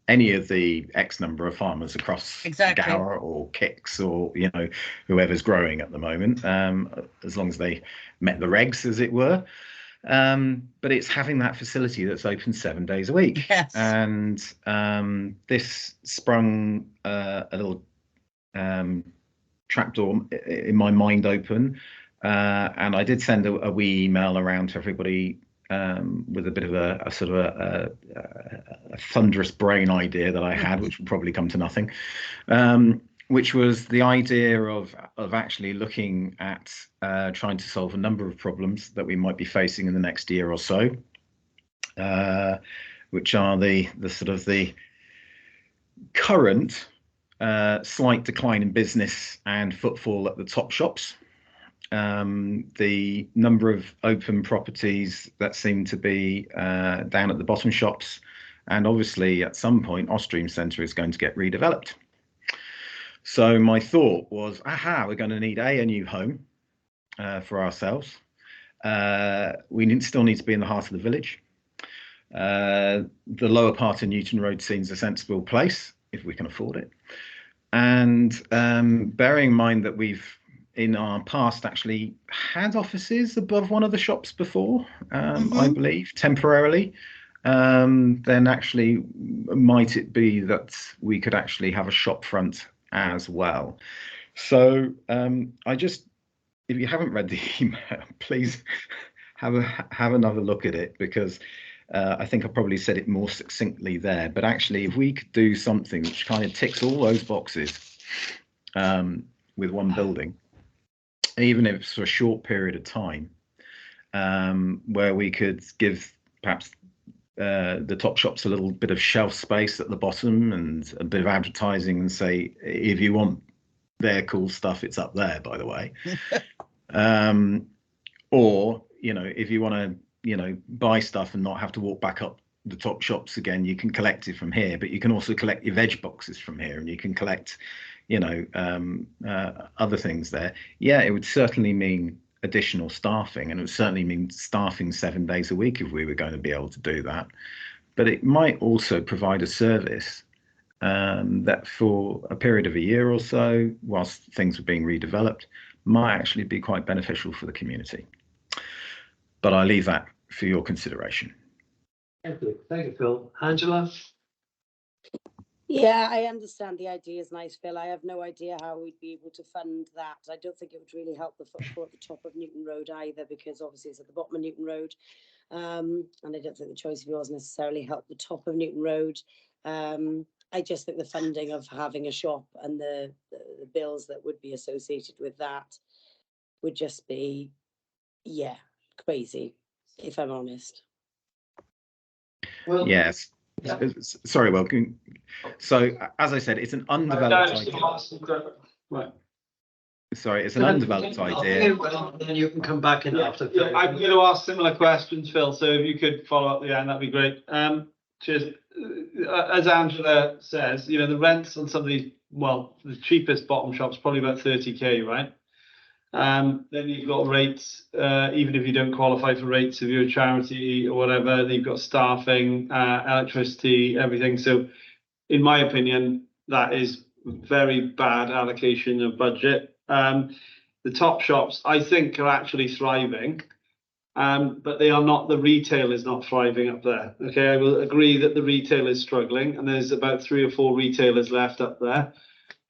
any of the X number of farmers across Gower or Kicks, or, you know, whoever's growing at the moment, as long as they met the regs, as it were. But it's having that facility that's open 7 days a week. Yes. And this sprung a little trapdoor in my mind open, and I did send a wee email around to everybody with a bit of a sort of a thunderous brain idea that I had, which would probably come to nothing, which was the idea of actually looking at trying to solve a number of problems that we might be facing in the next year or so, which are the sort of the current slight decline in business and footfall at the top shops, the number of open properties that seem to be down at the bottom shops, and obviously at some point Ostream Centre is going to get redeveloped. So my thought was, we're going to need a new home for ourselves. We still need to be in the heart of the village. The lower part of Newton Road seems a sensible place if we can afford it. And bearing in mind that we've in our past actually had offices above one of the shops before, I believe, temporarily, then actually might it be that we could actually have a shop front as well. So if you haven't read the email, please have another look at it, because I think I probably said it more succinctly there. But actually, if we could do something which kind of ticks all those boxes with one building, even if it's for a short period of time, where we could give perhaps the top shops a little bit of shelf space at the bottom and a bit of advertising, and say, if you want their cool stuff, it's up there, by the way. Or, if you want to, buy stuff and not have to walk back up the top shops again, you can collect it from here, but you can also collect your veg boxes from here, and you can collect, other things there. Yeah, it would certainly mean additional staffing, and it would certainly mean staffing 7 days a week if we were going to be able to do that. But it might also provide a service that for a period of a year or so, whilst things were being redeveloped, might actually be quite beneficial for the community. But I leave that for your consideration. Thank you, Phil. Angela? Yeah, I understand the idea is nice, Phil. I have no idea how we'd be able to fund that. I don't think it would really help the footfall at the top of Newton Road either, because obviously it's at the bottom of Newton Road. And I don't think the choice of yours necessarily help the top of Newton Road. I just think the funding of having a shop and the bills that would be associated with that would just be, crazy, if I'm honest. Well, yes. Yeah. Sorry, Will. So, as I said, it's an undeveloped idea. Right. Sorry, it's an undeveloped idea. Well, then you can come back in after. I'm going to ask similar questions, Phil. So if you could follow up, that'd be great. Just as Angela says, the rents on some of the cheapest bottom shops probably about 30k, right? Then you've got rates, even if you don't qualify for rates, if you're a charity or whatever, then you've got staffing, electricity, everything. So in my opinion, that is very bad allocation of budget. The top shops, I think, are actually thriving, but they are not. The retail is not thriving up there. Okay, I will agree that the retail is struggling, and there's about 3 or 4 retailers left up there.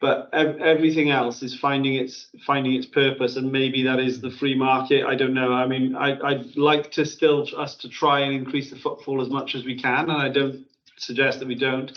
But everything else is finding its purpose, and maybe that is the free market. I don't know. I mean, I'd like to us to try and increase the footfall as much as we can, and I don't suggest that we don't.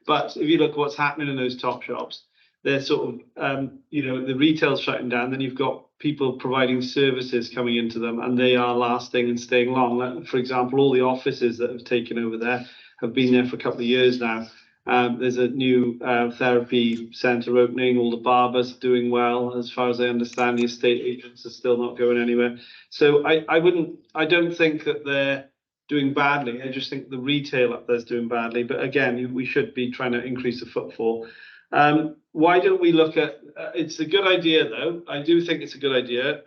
But if you look at what's happening in those top shops, they're sort of, the retail's shutting down. Then you've got people providing services coming into them, and they are lasting and staying long. Like, for example, all the offices that have taken over there have been there for a couple of years now. There's a new therapy centre opening. All the barbers are doing well, as far as I understand. The estate agents are still not going anywhere. So I don't think that they're doing badly. I just think the retail up there is doing badly. But again, we should be trying to increase the footfall. Why don't we look at? It's a good idea, though. I do think it's a good idea,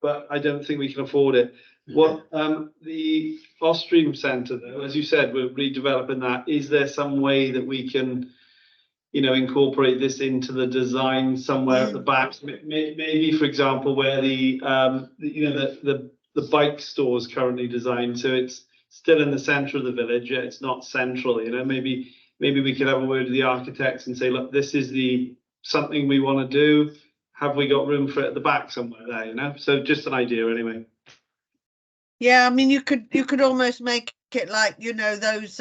but I don't think we can afford it. What the Ostream Centre, though, as you said, we're redeveloping that. Is there some way that we can, incorporate this into the design somewhere at the back? Maybe, for example, where the bike store is currently designed, so it's still in the centre of the village. Yet it's not central. Maybe we could have a word with the architects and say, look, this is something we want to do. Have we got room for it at the back somewhere there? So just an idea, anyway. Yeah, I mean, you could almost make it like, those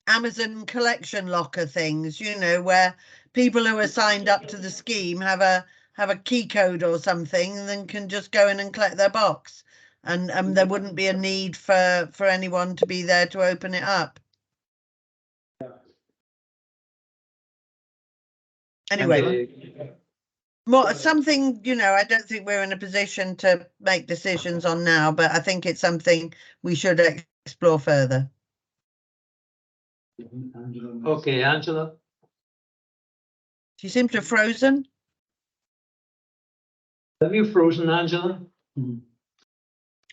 Amazon collection locker things, where people who are signed up to the scheme have a key code or something, and then can just go in and collect their box, and there wouldn't be a need for anyone to be there to open it up. Anyway, more something, you know, I don't think we're in a position to make decisions on now, but I think it's something we should explore further. Okay, Angela? She seems to have frozen. Have you frozen, Angela?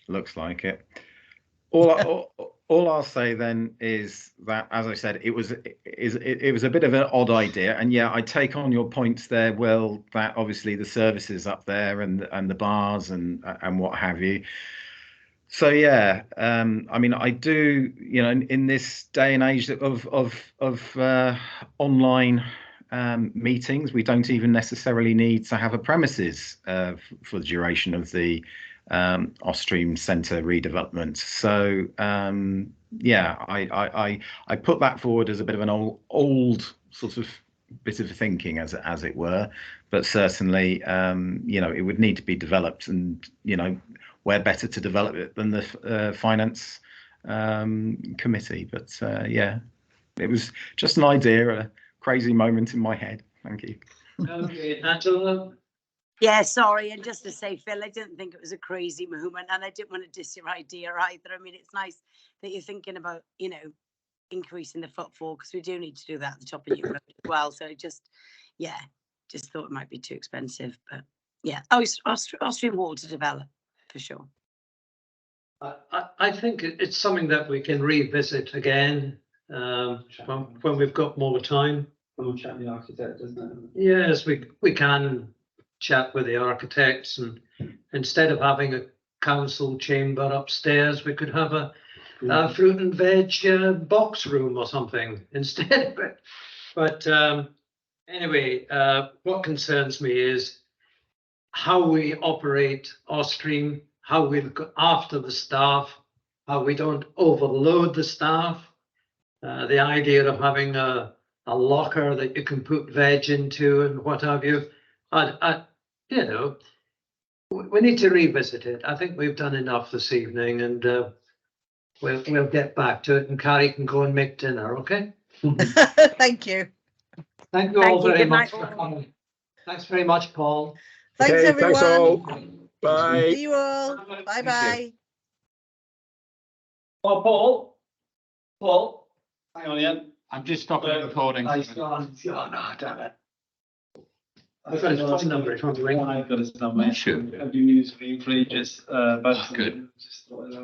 Looks like it. All I'll say then is that, as I said, it was a bit of an odd idea, and yeah, I take on your points there, Will, that obviously the services up there and the bars and what have you. So yeah, I mean, I do, you know, in this day and age of online meetings, we don't even necessarily need to have a premises for the duration of the Ostream Centre redevelopment. So yeah, I put that forward as a bit of an old sort of bit of thinking, as it were, but certainly you know, it would need to be developed, and you know, where better to develop it than the finance committee. But yeah, it was just an idea, a crazy moment in my head. Thank you. Okay, Angela? Yeah, sorry, and just to say, Phil, I didn't think it was a crazy moment, and I didn't want to diss your idea either. I mean, it's nice that you're thinking about, you know, increasing the footfall, because we do need to do that at the top of your road as well. So just, yeah, just thought it might be too expensive, but yeah, Austrian Wall to develop for sure. I think it's something that we can revisit again when we've got more time. We'll chat with the architect, doesn't it? Yes, we can chat with the architects, and instead of having a council chamber upstairs, we could have a fruit and veg box room or something instead. But anyway, what concerns me is how we operate Ostream, how we look after the staff, how we don't overload the staff. The idea of having a locker that you can put veg into and what have you. You know, we need to revisit it. I think we've done enough this evening, and we'll get back to it, and Carrie can go and make dinner, okay? Thank you. Thank you all very Good much night, for coming. Thanks very much, Paul. Thanks, Okay, everyone. thanks all. Bye. See you all. Bye bye. Oh, Paul, hang on, Ian. I'm just stopping the recording. Oh, no, damn it. I've got his phone number. If you want to ring. I've got his number. Sure. I've been using it for ages. But Good. just thought,